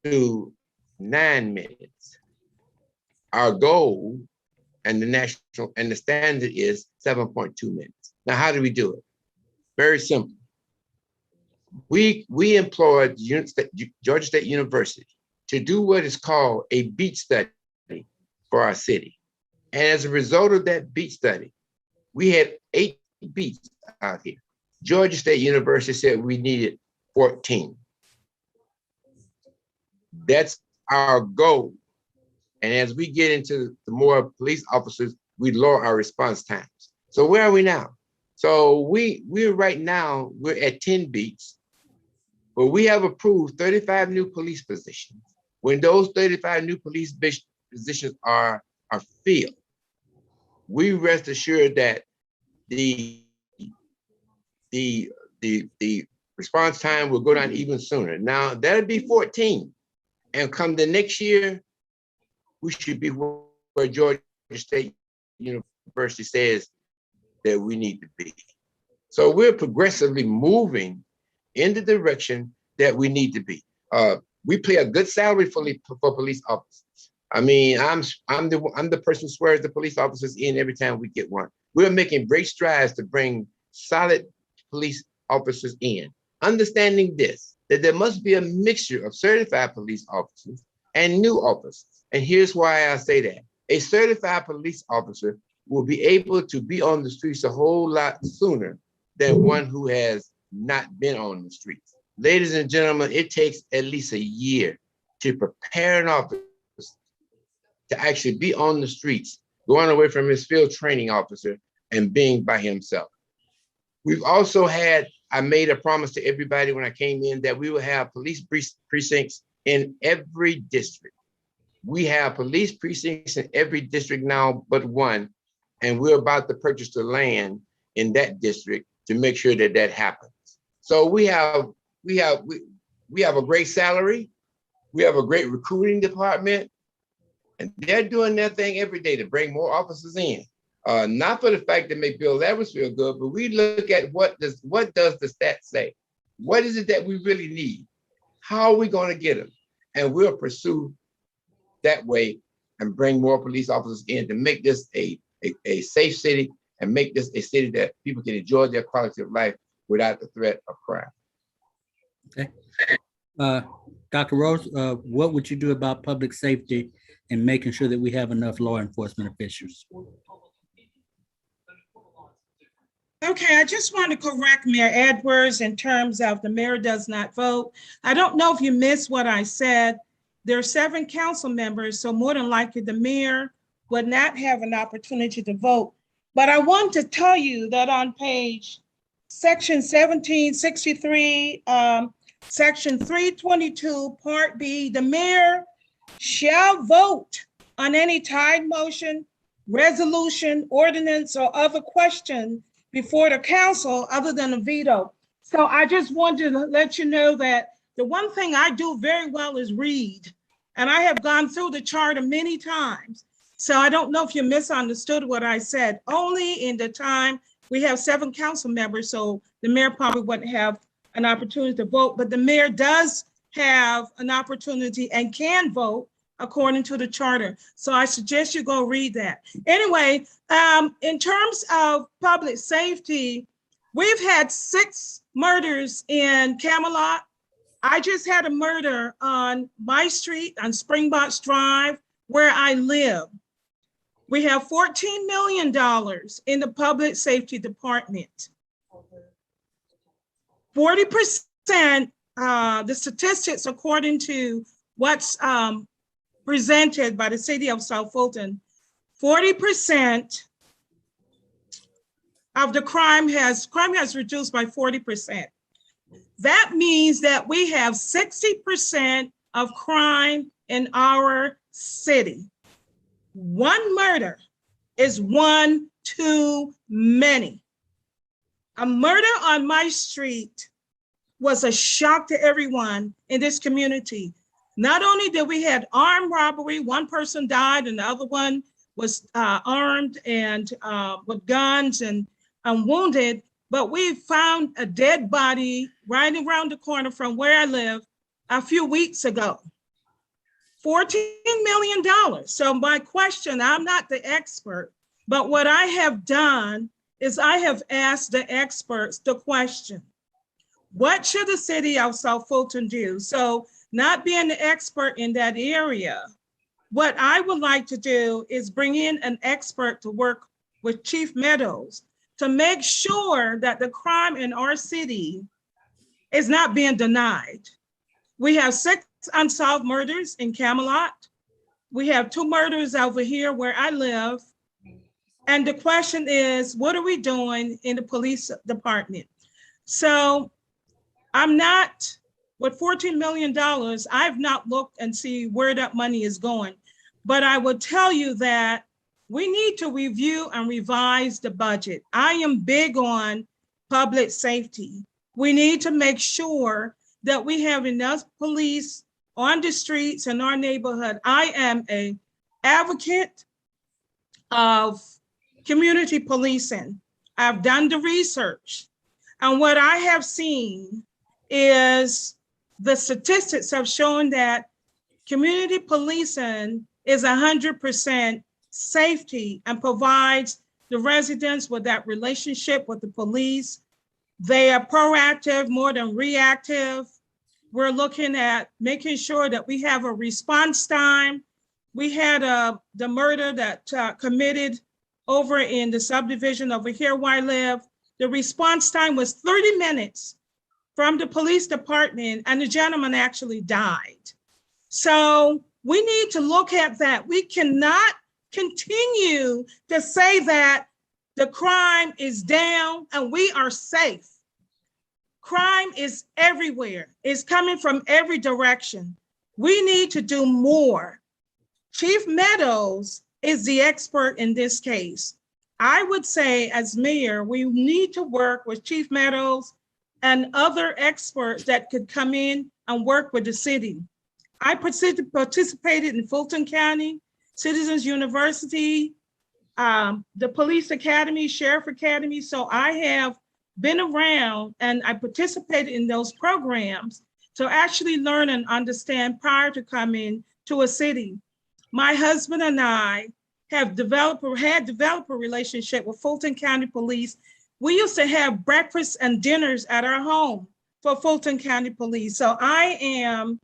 to 9 minutes. Our goal and the standard is 7.2 minutes. Now, how do we do it? Very simple. We employed Georgia State University to do what is called a beat study for our city. And as a result of that beat study, we had 8 beats out here. Georgia State University said we needed 14. That's our goal. And as we get into the more police officers, we lower our response times. So where are we now? So we're right now, we're at 10 beats, but we have approved 35 new police positions. When those 35 new police positions are filled, we rest assured that the response time will go down even sooner. Now that'll be 14. And come the next year, we should be where Georgia State University says that we need to be. So we're progressively moving in the direction that we need to be. We pay a good salary for police officers. I mean, I'm the person who swears the police officers in every time we get one. We're making great strides to bring solid police officers in, understanding this, that there must be a mixture of certified police officers and new officers. And here's why I say that. A certified police officer will be able to be on the streets a whole lot sooner than one who has not been on the streets. Ladies and gentlemen, it takes at least a year to prepare an officer to actually be on the streets, going away from his field training officer and being by himself. We've also I made a promise to everybody when I came in that we will have police precincts in every district. We have police precincts in every district now but one, and we're about to purchase the land in that district to make sure that that happens. So we have a great salary, we have a great recruiting department, and they're doing their thing every day to bring more officers in. Not for the fact that make Bill Levis feel good, but we look at what does the stats say? What is it that we really need? How are we going to get them? And we'll pursue that way and bring more police officers in to make this a safe city and make this a city that people can enjoy their quality of life without the threat of crime. Okay. Dr. Rose, what would you do about public safety and making sure that we have enough law enforcement officials? Okay, I just want to correct Mayor Edwards in terms of the mayor does not vote. I don't know if you missed what I said. There are 7 council members, so more than likely the mayor would not have an opportunity to vote. But I want to tell you that on page section 1763, section 322, part B, the mayor shall vote on any tied motion, resolution, ordinance, or other question before the council other than a veto. So I just wanted to let you know that the one thing I do very well is read. And I have gone through the charter many times. So I don't know if you misunderstood what I said. Only in the time we have 7 council members, so the mayor probably wouldn't have an opportunity to vote, but the mayor does have an opportunity and can vote according to the charter. So I suggest you go read that. Anyway, in terms of public safety, we've had 6 murders in Camelot. I just had a murder on my street on Springboks Drive where I live. We have $14 million in the public safety department. 40%, the statistics according to what's presented by the city of South Fulton, 40% of the crime has reduced by 40%. That means that we have 60% of crime in our city. 1 murder is 1 too many. A murder on my street was a shock to everyone in this community. Not only did we have armed robbery, 1 person died and the other one was armed and with guns and wounded, but we found a dead body right around the corner from where I live a few weeks ago. $14 million. So my question, I'm not the expert, but what I have done is I have asked the experts the question, what should the city of South Fulton do? So not being the expert in that area, what I would like to do is bring in an expert to work with Chief Meadows to make sure that the crime in our city is not being denied. We have 6 unsolved murders in Camelot. We have 2 murders over here where I live. And the question is, what are we doing in the police department? So I'm not, with $14 million, I've not looked and see where that money is going. But I will tell you that we need to review and revise the budget. I am big on public safety. We need to make sure that we have enough police on the streets in our neighborhood. I am an advocate of community policing. I've done the research. And what I have seen is the statistics have shown that community policing is 100% safety and provides the residents with that relationship with the police. They are proactive more than reactive. We're looking at making sure that we have a response time. We had the murder that committed over in the subdivision over here where I live. The response time was 30 minutes from the police department, and the gentleman actually died. So we need to look at that. We cannot continue to say that the crime is down and we are safe. Crime is everywhere. It's coming from every direction. We need to do more. Chief Meadows is the expert in this case. I would say as mayor, we need to work with Chief Meadows and other experts that could come in and work with the city. I participated in Fulton County, Citizens University, the Police Academy, Sheriff Academy. So I have been around and I participated in those programs to actually learn and understand prior to coming to a city. My husband and I had developed a relationship with Fulton County Police. We used to have breakfast and dinners at our home for Fulton County Police. So I am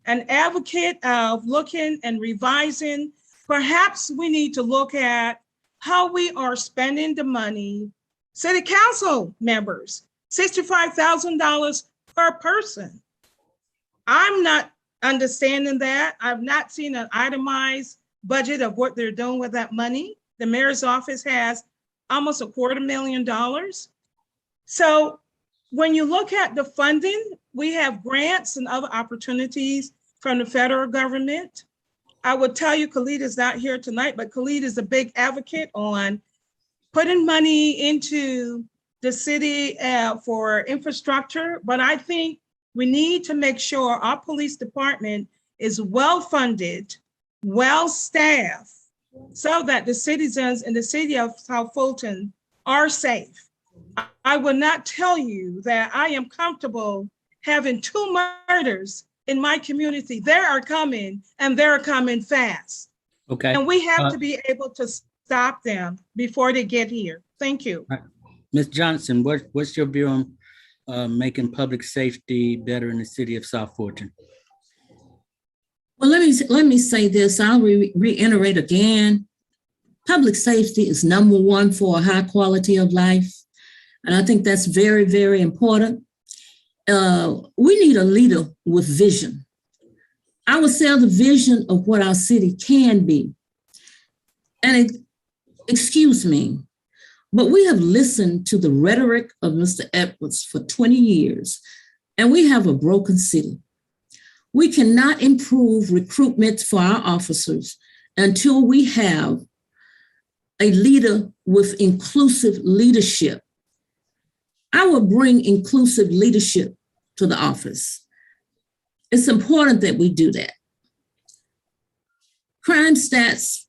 an advocate of looking and revising. Perhaps we need to look at how we are spending the money. City council members, $65,000 per person. I'm not understanding that. I've not seen an itemized budget of what they're doing with that money. The mayor's office has almost $250,000. So when you look at the funding, we have grants and other opportunities from the federal government. I would tell you, Khalid is not here tonight, but Khalid is a big advocate on putting money into the city for infrastructure. But I think we need to make sure our police department is well-funded, well-staffed, so that the citizens in the city of South Fulton are safe. I will not tell you that I am comfortable having 2 murders in my community. They are coming, and they're coming fast. Okay. And we have to be able to stop them before they get here. Thank you. Ms. Johnson, what's your view on making public safety better in the city of South Fulton? Well, let me say this. I'll reiterate again. Public safety is number one for a high quality of life. And I think that's very, very important. We need a leader with vision. I would say the vision of what our city can be. And excuse me, but we have listened to the rhetoric of Mr. Edwards for 20 years, and we have a broken city. We cannot improve recruitment for our officers until we have a leader with inclusive leadership. I will bring inclusive leadership to the office. It's important that we do that. Crime stats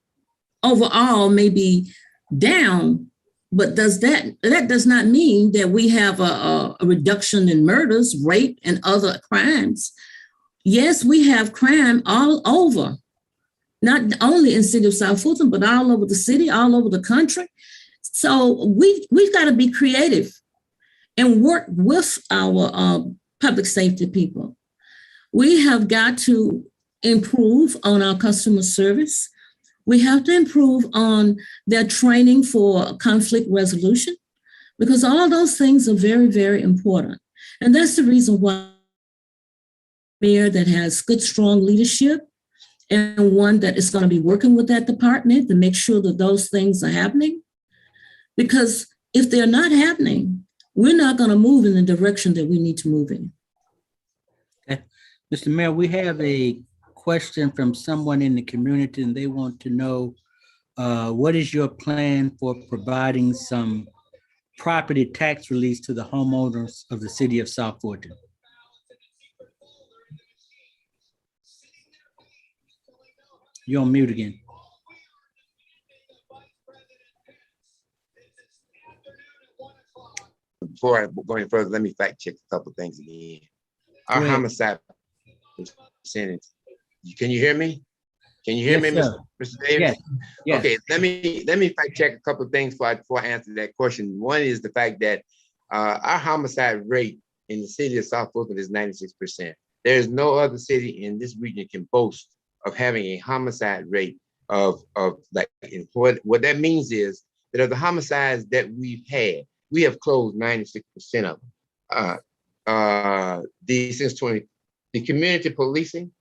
overall may be down, but that does not mean that we have a reduction in murders, rape, and other crimes. Yes, we have crime all over, not only in the city of South Fulton, but all over the city, all over the country. So we've got to be creative and work with our public safety people. We have got to improve on our customer service. We have to improve on their training for conflict resolution, because all those things are very, very important. And that's the reason why mayor that has good, strong leadership, and one that is going to be working with that department to make sure that those things are happening. Because if they're not happening, we're not going to move in the direction that we need to move in. Okay. Mr. Mayor, we have a question from someone in the community, and they want to know what is your plan for providing some property tax release to the homeowners of the city of South Fulton? You're on mute again. Before I go any further, let me fact check a couple of things again. Our homicide percentage. Can you hear me? Can you hear me, Mr. Davis? Yes. Okay, let me fact check a couple of things before I answer that question. One is the fact that our homicide rate in the city of South Fulton is 96%. There is no other city in this region can boast of having a homicide rate of like, what that means is that of the homicides that we've had, we have closed 96% of them. The community policing,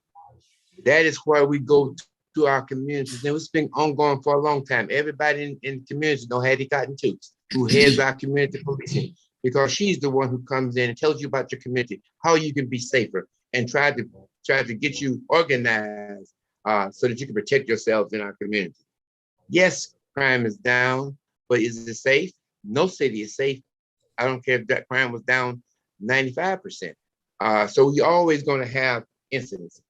that is where we go to our communities. And it's been ongoing for a long time. Everybody in the community know Hattie Cotton Toots, who heads our community policing, because she's the one who comes in and tells you about your community, how you can be safer, and try to get you organized so that you can protect yourselves in our community. Yes, crime is down, but is it safe? No city is safe. I don't care if that crime was down 95%. So you're always going to have incidents.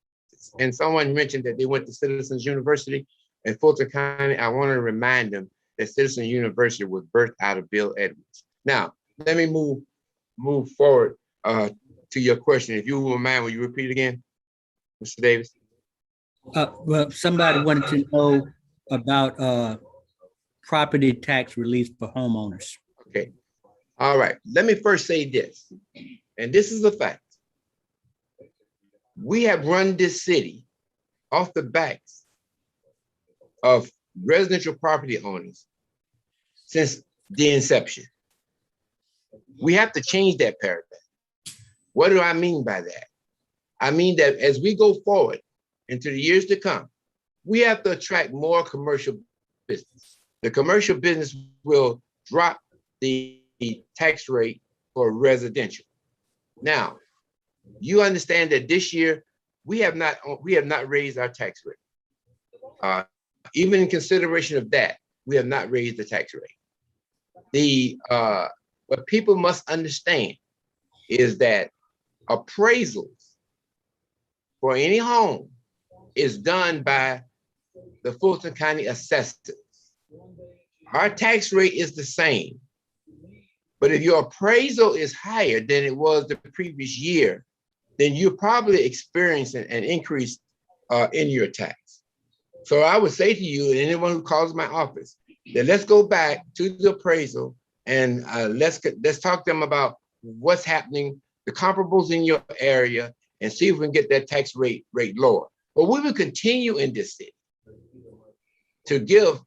And someone mentioned that they went to Citizens University in Fulton County. I want to remind them that Citizens University was birthed out of Bill Edwards. Now, let me move forward to your question. If you will mind, will you repeat again, Mr. Davis? Well, somebody wanted to know about property tax relief for homeowners. Okay. All right. Let me first say this, and this is a fact. We have run this city off the backs of residential property owners since the inception. We have to change that paradigm. What do I mean by that? I mean that as we go forward into the years to come, we have to attract more commercial business. The commercial business will drop the tax rate for residential. Now, you understand that this year we have not raised our tax rate. Even in consideration of that, we have not raised the tax rate. What people must understand is that appraisals for any home is done by the Fulton County assessors. Our tax rate is the same, but if your appraisal is higher than it was the previous year, then you're probably experiencing an increase in your tax. So I would say to you and anyone who calls my office that let's go back to the appraisal and let's talk to them about what's happening, the comparables in your area, and see if we can get that tax rate lower. But we will continue in this city to give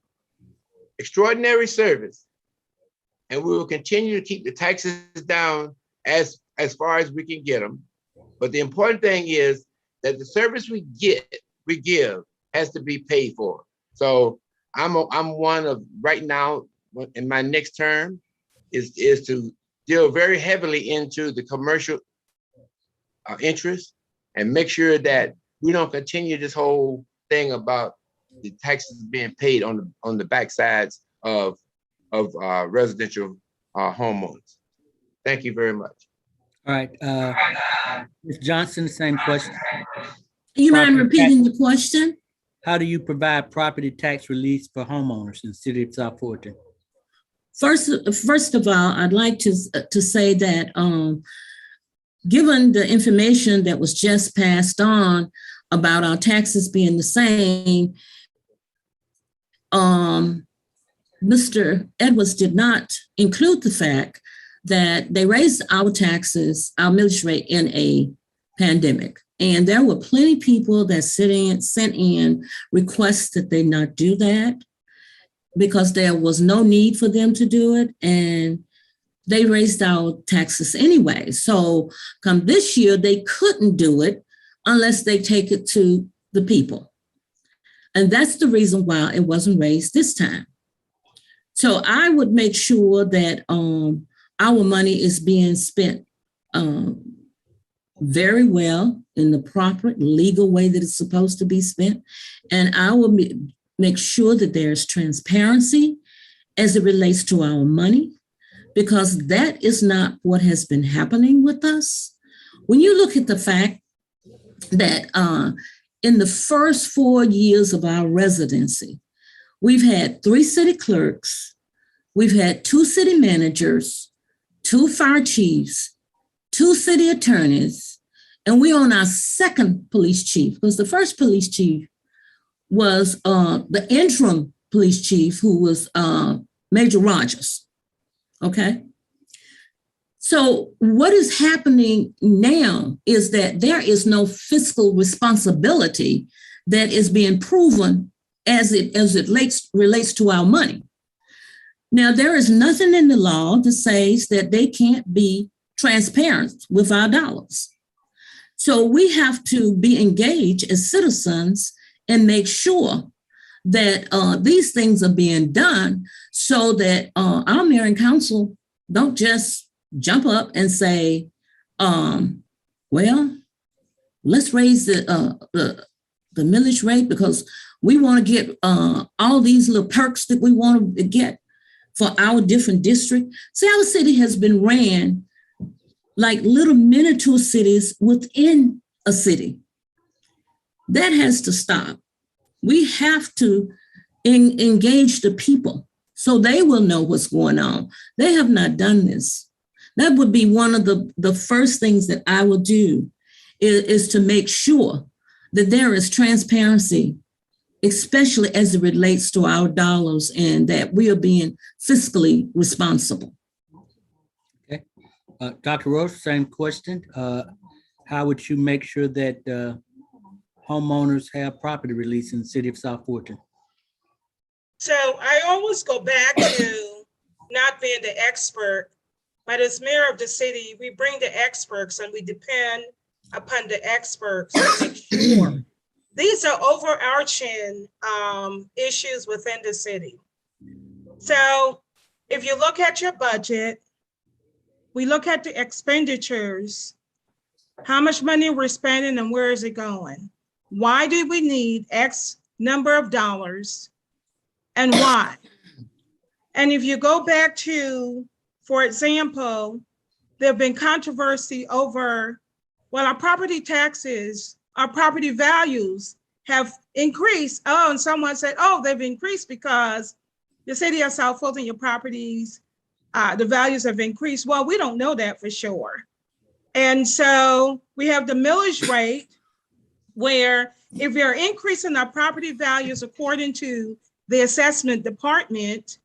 extraordinary service, and we will continue to keep the taxes down as far as we can get them. But the important thing is that the service we give has to be paid for. So I'm one of, right now in my next term is to deal very heavily into the commercial interest and make sure that we don't continue this whole thing about the taxes being paid on the backsides of residential homeowners. Thank you very much. All right, Ms. Johnson, same question. You mind repeating the question? How do you provide property tax relief for homeowners in the city of South Fulton? First of all, I'd like to say that given the information that was just passed on about our taxes being the same, Mr. Edwards did not include the fact that they raised our taxes, our millage rate in a pandemic. And there were plenty of people that sent in requests that they not do that because there was no need for them to do it. And they raised our taxes anyway. So come this year, they couldn't do it unless they take it to the people. And that's the reason why it wasn't raised this time. So I would make sure that our money is being spent very well in the proper legal way that it's supposed to be spent. And I will make sure that there's transparency as it relates to our money, because that is not what has been happening with us. When you look at the fact that in the first 4 years of our residency, we've had 3 city clerks, we've had 2 city managers, 2 fire chiefs, 2 city attorneys, and we're on our 2nd police chief, because the first police chief was the interim police chief, who was Major Rogers. Okay. So what is happening now is that there is no fiscal responsibility that is being proven as it relates to our money. Now, there is nothing in the law that says that they can't be transparent with our dollars. So we have to be engaged as citizens and make sure that these things are being done so that our mayor and council don't just jump up and say, well, let's raise the millage rate because we want to get all these little perks that we want to get for our different district. See, our city has been ran like little miniature cities within a city. That has to stop. We have to engage the people so they will know what's going on. They have not done this. That would be one of the first things that I will do is to make sure that there is transparency, especially as it relates to our dollars, and that we are being fiscally responsible. Okay. Dr. Rose, same question. how would you make sure that homeowners have property release in the city of South Fulton? So I always go back to not being the expert, but as mayor of the city, we bring the experts and we depend upon the experts to make sure. These are overarching issues within the city. So if you look at your budget, we look at the expenditures, how much money we're spending and where is it going? Why do we need X number of dollars and why? And if you go back to, for example, there have been controversy over, well, our property taxes, our property values have increased. Oh, and someone said, oh, they've increased because the city of South Fulton, your properties, the values have increased. Well, we don't know that for sure. And so we have the millage rate where if you're increasing our property values according to the assessment department,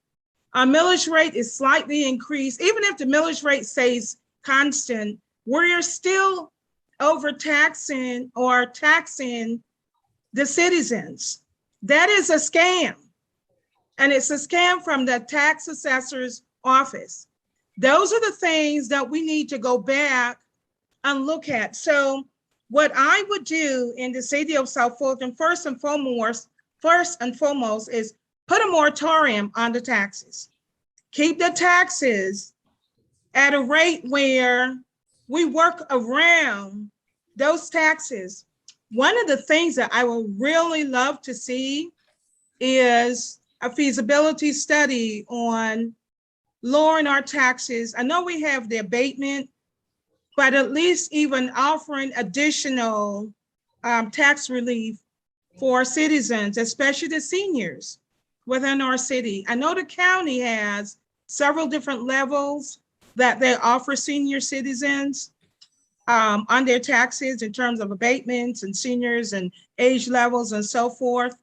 our millage rate is slightly increased. Even if the millage rate stays constant, we're still overtaxing or taxing the citizens. That is a scam. And it's a scam from the tax assessor's office. Those are the things that we need to go back and look at. So what I would do in the city of South Fulton, first and foremost, is put a moratorium on the taxes. Keep the taxes at a rate where we work around those taxes. One of the things that I would really love to see is a feasibility study on lowering our taxes. I know we have the abatement, but at least even offering additional tax relief for citizens, especially the seniors within our city. I know the county has several different levels that they offer senior citizens on their taxes in terms of abatements and seniors and age levels and so forth.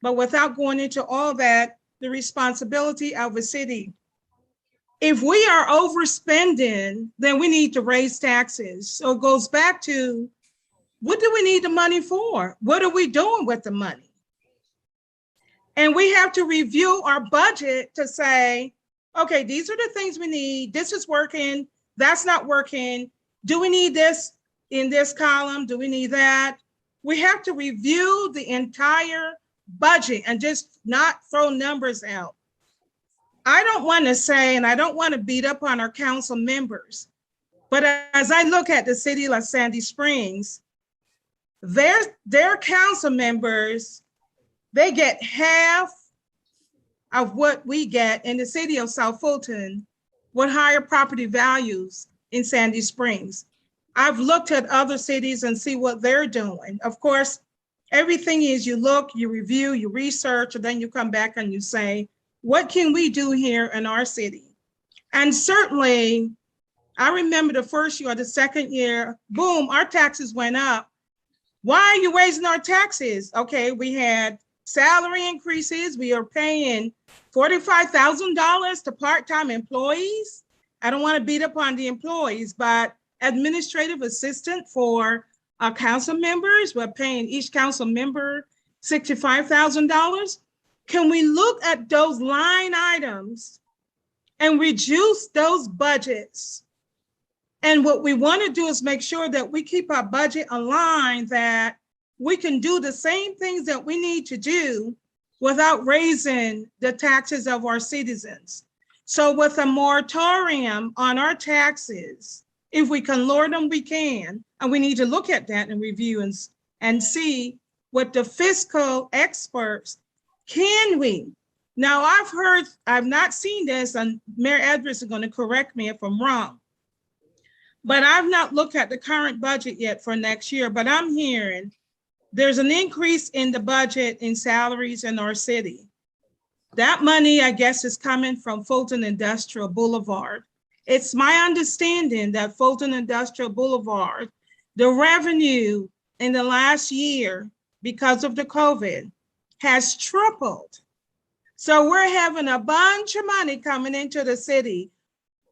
But without going into all that, the responsibility of a city. If we are overspending, then we need to raise taxes. So it goes back to, what do we need the money for? What are we doing with the money? And we have to review our budget to say, okay, these are the things we need. This is working. That's not working. Do we need this in this column? Do we need that? We have to review the entire budget and just not throw numbers out. I don't want to say, and I don't want to beat up on our council members, but as I look at the city of Sandy Springs, their council members, they get half of what we get in the city of South Fulton with higher property values in Sandy Springs. I've looked at other cities and see what they're doing. Of course, everything is you look, you review, you research, and then you come back and you say, what can we do here in our city? And certainly, I remember the first year or the second year, boom, our taxes went up. Why are you raising our taxes? Okay, we had salary increases. We are paying $45,000 to part-time employees. I don't want to beat up on the employees, but administrative assistant for our council members, we're paying each council member $65,000. Can we look at those line items and reduce those budgets? And what we want to do is make sure that we keep our budget aligned, that we can do the same things that we need to do without raising the taxes of our citizens. So with a moratorium on our taxes, if we can lower them, we can. And we need to look at that and review and see what the fiscal experts, can we? Now I've not seen this, and Mayor Edwards is going to correct me if I'm wrong, but I've not looked at the current budget yet for next year, but I'm hearing there's an increase in the budget in salaries in our city. That money, I guess, is coming from Fulton Industrial Boulevard. It's my understanding that Fulton Industrial Boulevard, the revenue in the last year because of the COVID has tripled. So we're having a bunch of money coming into the city.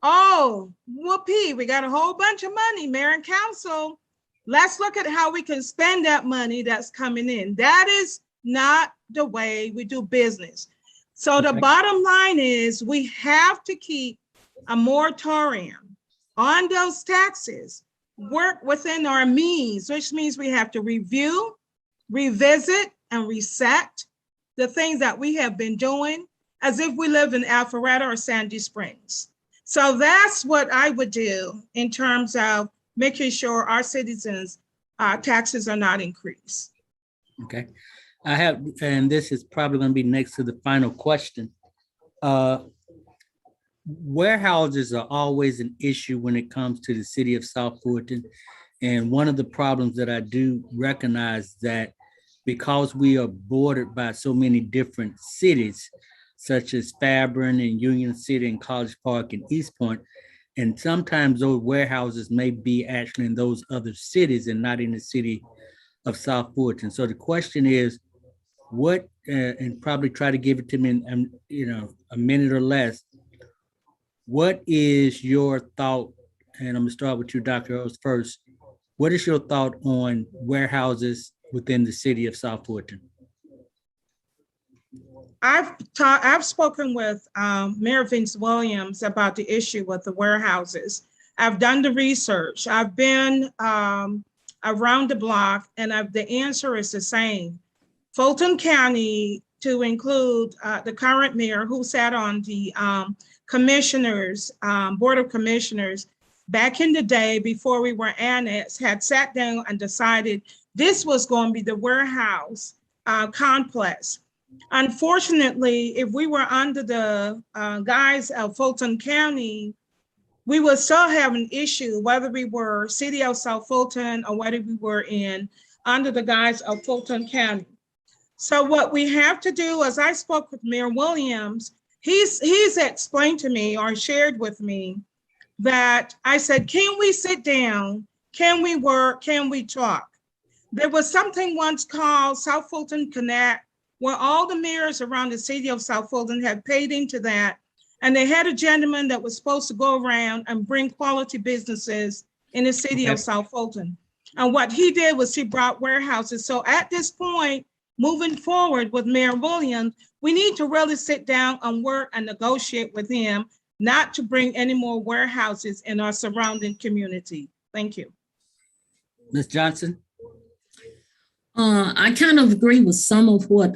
Oh, whoopee, we got a whole bunch of money. Mayor and council, Let's look at how we can spend that money that's coming in. That is not the way we do business. So the bottom line is we have to keep a moratorium on those taxes, work within our means, which means we have to review, revisit, and reset the things that we have been doing as if we live in Alpharetta or Sandy Springs. So that's what I would do in terms of making sure our citizens' taxes are not increased. Okay. I have, and this is probably going to be next to the final question. Warehouses are always an issue when it comes to the city of South Fulton. And one of the problems that I do recognize that because we are bordered by so many different cities, such as Fairburn and Union City and College Park and East Point, and sometimes those warehouses may be actually in those other cities and not in the city of South Fulton. So the question is, what, and probably try to give it to me in a minute or less, what is your thought, and I'm gonna start with you, Dr. Earls, first. What is your thought on warehouses within the city of South Fulton? I've spoken with Mayor Vince Williams about the issue with the warehouses. I've done the research. I've been around the block, and the answer is the same. Fulton County, to include the current mayor who sat on the commissioners, Board of Commissioners, back in the day before we were annexed, had sat down and decided this was going to be the warehouse complex. Unfortunately, if we were under the guise of Fulton County, we would still have an issue, whether we were city of South Fulton or whether we were under the guise of Fulton County. So what we have to do, as I spoke with Mayor Williams, he's explained to me or shared with me that I said, can we sit down? Can we work? Can we talk? There was something once called South Fulton Connect, where all the mayors around the city of South Fulton had paid into that. And they had a gentleman that was supposed to go around and bring quality businesses in the city of South Fulton. And what he did was he brought warehouses. So at this point, moving forward with Mayor Williams, we need to really sit down and work and negotiate with him, not to bring any more warehouses in our surrounding community. Thank you. Ms. Johnson? I kind of agree with some of what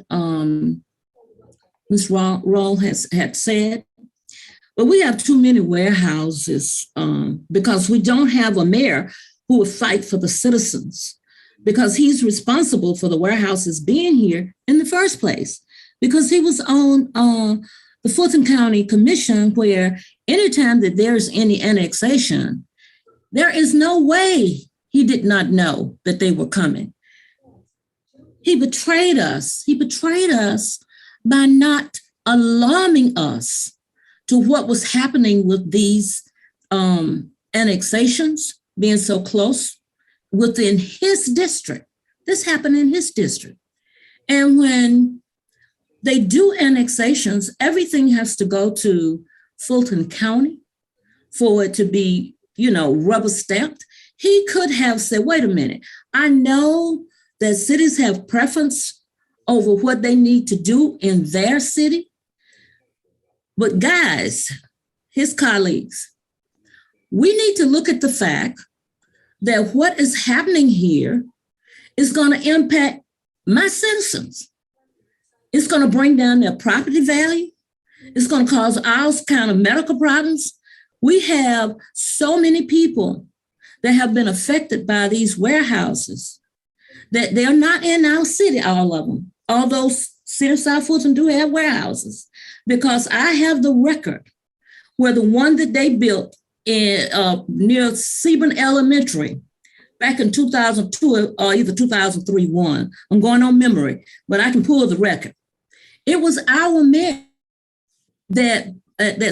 Ms. Roll had said, but we have too many warehouses because we don't have a mayor who would fight for the citizens, because he's responsible for the warehouses being here in the first place, because he was on the Fulton County Commission, where anytime that there's any annexation, there is no way he did not know that they were coming. He betrayed us. He betrayed us by not alarming us to what was happening with these annexations being so close within his district. This happened in his district. And when they do annexations, everything has to go to Fulton County for it to be, rubber stamped. He could have said, wait a minute, I know that cities have preference over what they need to do in their city. But guys, his colleagues, we need to look at the fact that what is happening here is going to impact my citizens. It's going to bring down their property value. It's going to cause all kind of medical problems. We have so many people that have been affected by these warehouses that they're not in our city, all of them, although City of South Fulton do have warehouses, because I have the record where the one that they built in near Seaburn Elementary back in 2002 or either 2003-1, I'm going on memory, but I can pull the record. It was our mayor that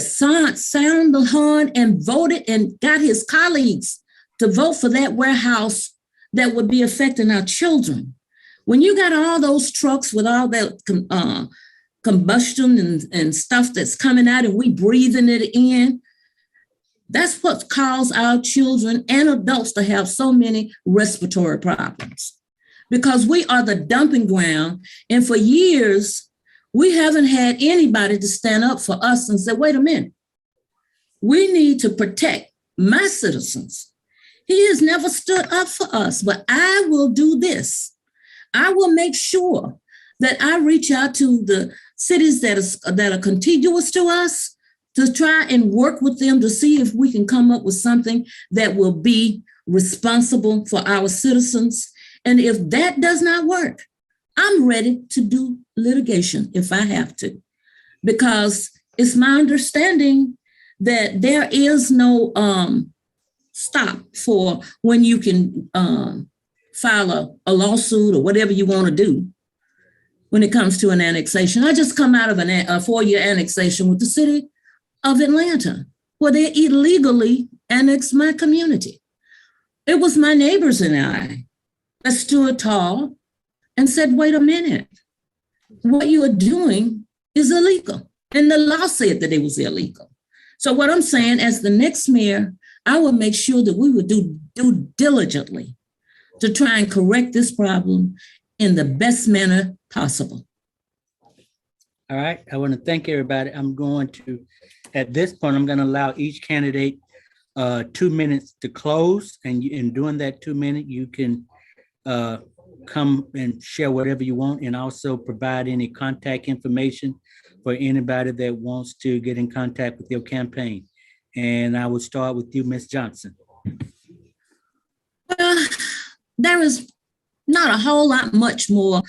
sounded the horn and voted and got his colleagues to vote for that warehouse that would be affecting our children. When you got all those trucks with all that combustion and stuff that's coming out and we breathing it in, That's what caused our children and adults to have so many respiratory problems because we are the dumping ground. And for years, we haven't had anybody to stand up for us and say, wait a minute, we need to protect my citizens. He has never stood up for us, but I will do this. I will make sure that I reach out to the cities that are contiguous to us to try and work with them to see if we can come up with something that will be responsible for our citizens. And if that does not work, I'm ready to do litigation if I have to, because it's my understanding that there is no stop for when you can file a lawsuit or whatever you want to do when it comes to an annexation. I just come out of a 4-year annexation with the city of Atlanta, where they illegally annexed my community. It was my neighbors and I that stood tall and said, wait a minute, what you are doing is illegal. And the law said that it was illegal. So what I'm saying, as the next mayor, I will make sure that we would do diligently to try and correct this problem in the best manner possible. All right, I want to thank everybody. At this point, I'm going to allow each candidate 2 minutes to close. And in doing that 2 minutes, you can come and share whatever you want and also provide any contact information for anybody that wants to get in contact with your campaign. And I will start with you, Ms. Johnson. There is not a whole lot much more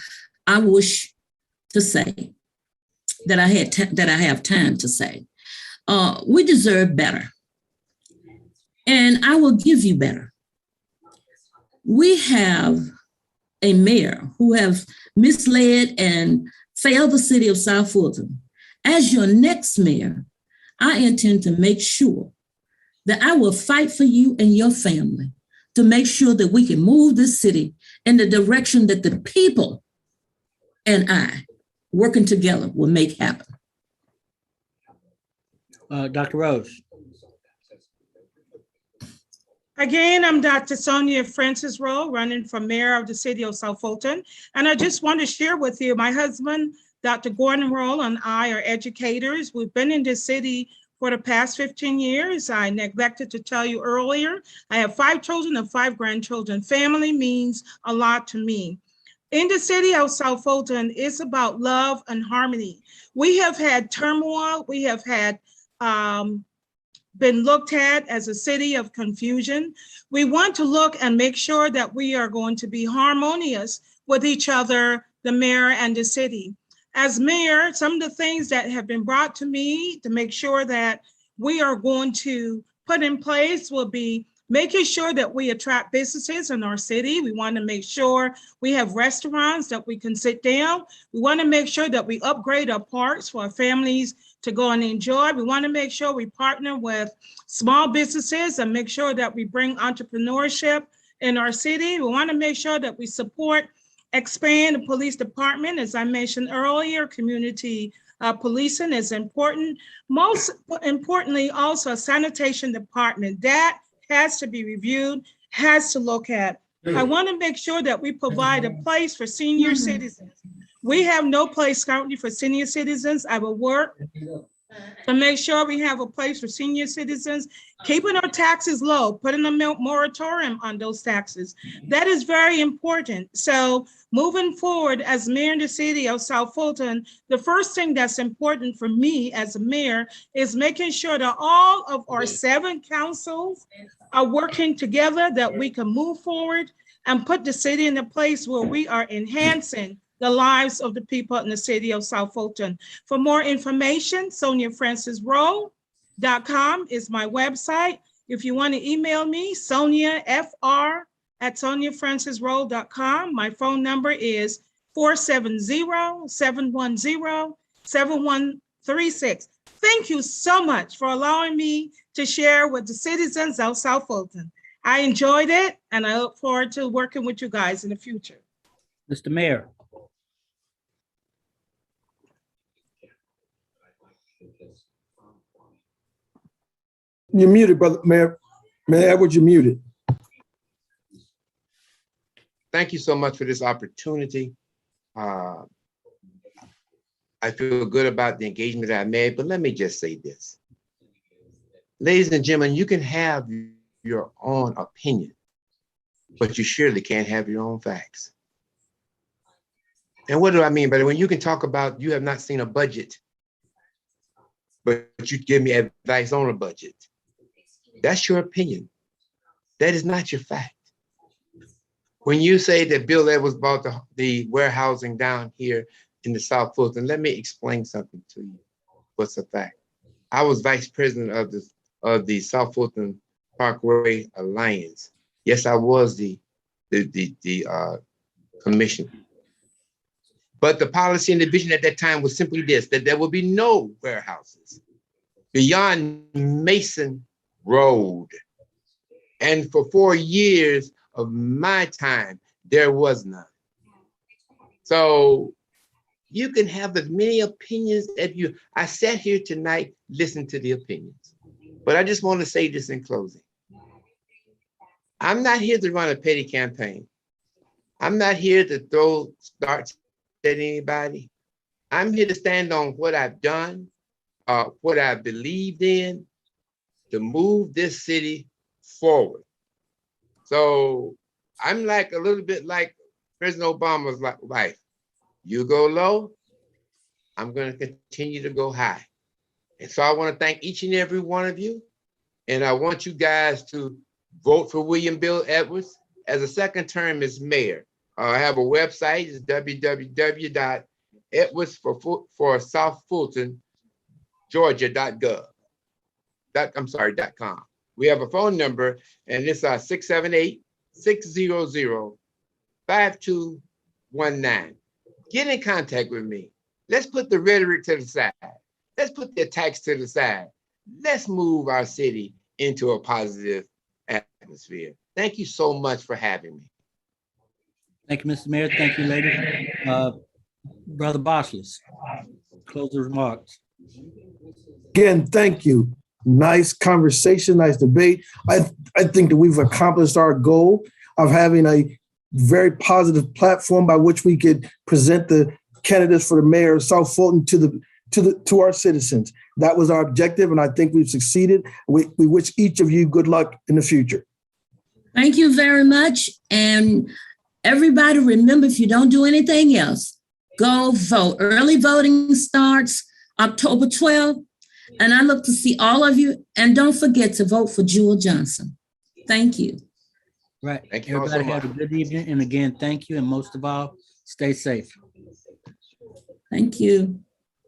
I wish to say that I have time to say. We deserve better, and I will give you better. We have a mayor who has misled and failed the city of South Fulton. As your next mayor, I intend to make sure that I will fight for you and your family to make sure that we can move this city in the direction that the people and I, working together, will make happen. Dr. Rose. Again, I'm Dr. Sonia Francis Rowe, running for mayor of the city of South Fulton. And I just want to share with you, my husband, Dr. Gordon Rowe, and I are educators. We've been in this city for the past 15 years. I neglected to tell you earlier, I have 5 children and 5 grandchildren. Family means a lot to me. In the city of South Fulton, it's about love and harmony. We have had turmoil. We have had been looked at as a city of confusion. We want to look and make sure that we are going to be harmonious with each other, the mayor and the city. As mayor, some of the things that have been brought to me to make sure that we are going to put in place will be making sure that we attract businesses in our city. We want to make sure we have restaurants that we can sit down. We want to make sure that we upgrade our parks for our families to go and enjoy. We want to make sure we partner with small businesses and make sure that we bring entrepreneurship in our city. We want to make sure that we support, expand the police department. As I mentioned earlier, community policing is important. Most importantly, also a sanitation department that has to be reviewed, has to look at. I want to make sure that we provide a place for senior citizens. We have no place currently for senior citizens. I will work to make sure we have a place for senior citizens, keeping our taxes low, putting a moratorium on those taxes. That is very important. So moving forward as mayor in the city of South Fulton, the first thing that's important for me as a mayor is making sure that all of our 7 councils are working together, that we can move forward and put the city in a place where we are enhancing the lives of the people in the city of South Fulton. For more information, SoniaFrancisRowe.com is my website. If you want to email me, SoniaFR@SoniaFrancisRowe.com. My phone number is 470-710-7136. Thank you so much for allowing me to share with the citizens of South Fulton. I enjoyed it, and I look forward to working with you guys in the future. Mr. Mayor. You're muted, brother. Mayor Edwards, you're muted. Thank you so much for this opportunity. I feel good about the engagement that I made, but let me just say this. Ladies and gentlemen, you can have your own opinion, but you surely can't have your own facts. And what do I mean by that? When you can talk about you have not seen a budget, but you give me advice on a budget, that's your opinion. That is not your fact. When you say that Bill Edwards bought the warehousing down here in the South Fulton, let me explain something to you. What's a fact? I was vice president of the South Fulton Parkway Alliance. Yes, I was the commission. But the policy and the vision at that time was simply this, that there will be no warehouses beyond Mason Road. And for 4 years of my time, there was none. So you can have as many opinions as you. I sat here tonight, listened to the opinions. But I just want to say this in closing. I'm not here to run a petty campaign. I'm not here to throw darts at anybody. I'm here to stand on what I've done, what I believed in, to move this city forward. So I'm like a little bit like President Obama's wife. You go low, I'm going to continue to go high. And so I want to thank each and every one of you. And I want you guys to vote for William Bill Edwards as a second term as mayor. I have a website, it's www.edwardsforSouthFultonGeorgia.gov. We have a phone number, and it's 678-600-5219. Get in contact with me. Let's put the rhetoric to the side. Let's put the attacks to the side. Let's move our city into a positive atmosphere. Thank you so much for having me. Thank you, Mr. Mayor. Thank you, ladies. Brother Bossless, closing remarks. Again, thank you. Nice conversation, nice debate. I think that we've accomplished our goal of having a very positive platform by which we could present the candidates for the mayor of South Fulton to our citizens. That was our objective, and I think we've succeeded. We wish each of you good luck in the future. Thank you very much. And everybody, remember, if you don't do anything else, go vote. Early voting starts October 12th, and I look to see all of you. And don't forget to vote for Jewel Johnson. Thank you. Right. Thank you. Everybody have a good evening. And again, thank you. And most of all, stay safe. Thank you.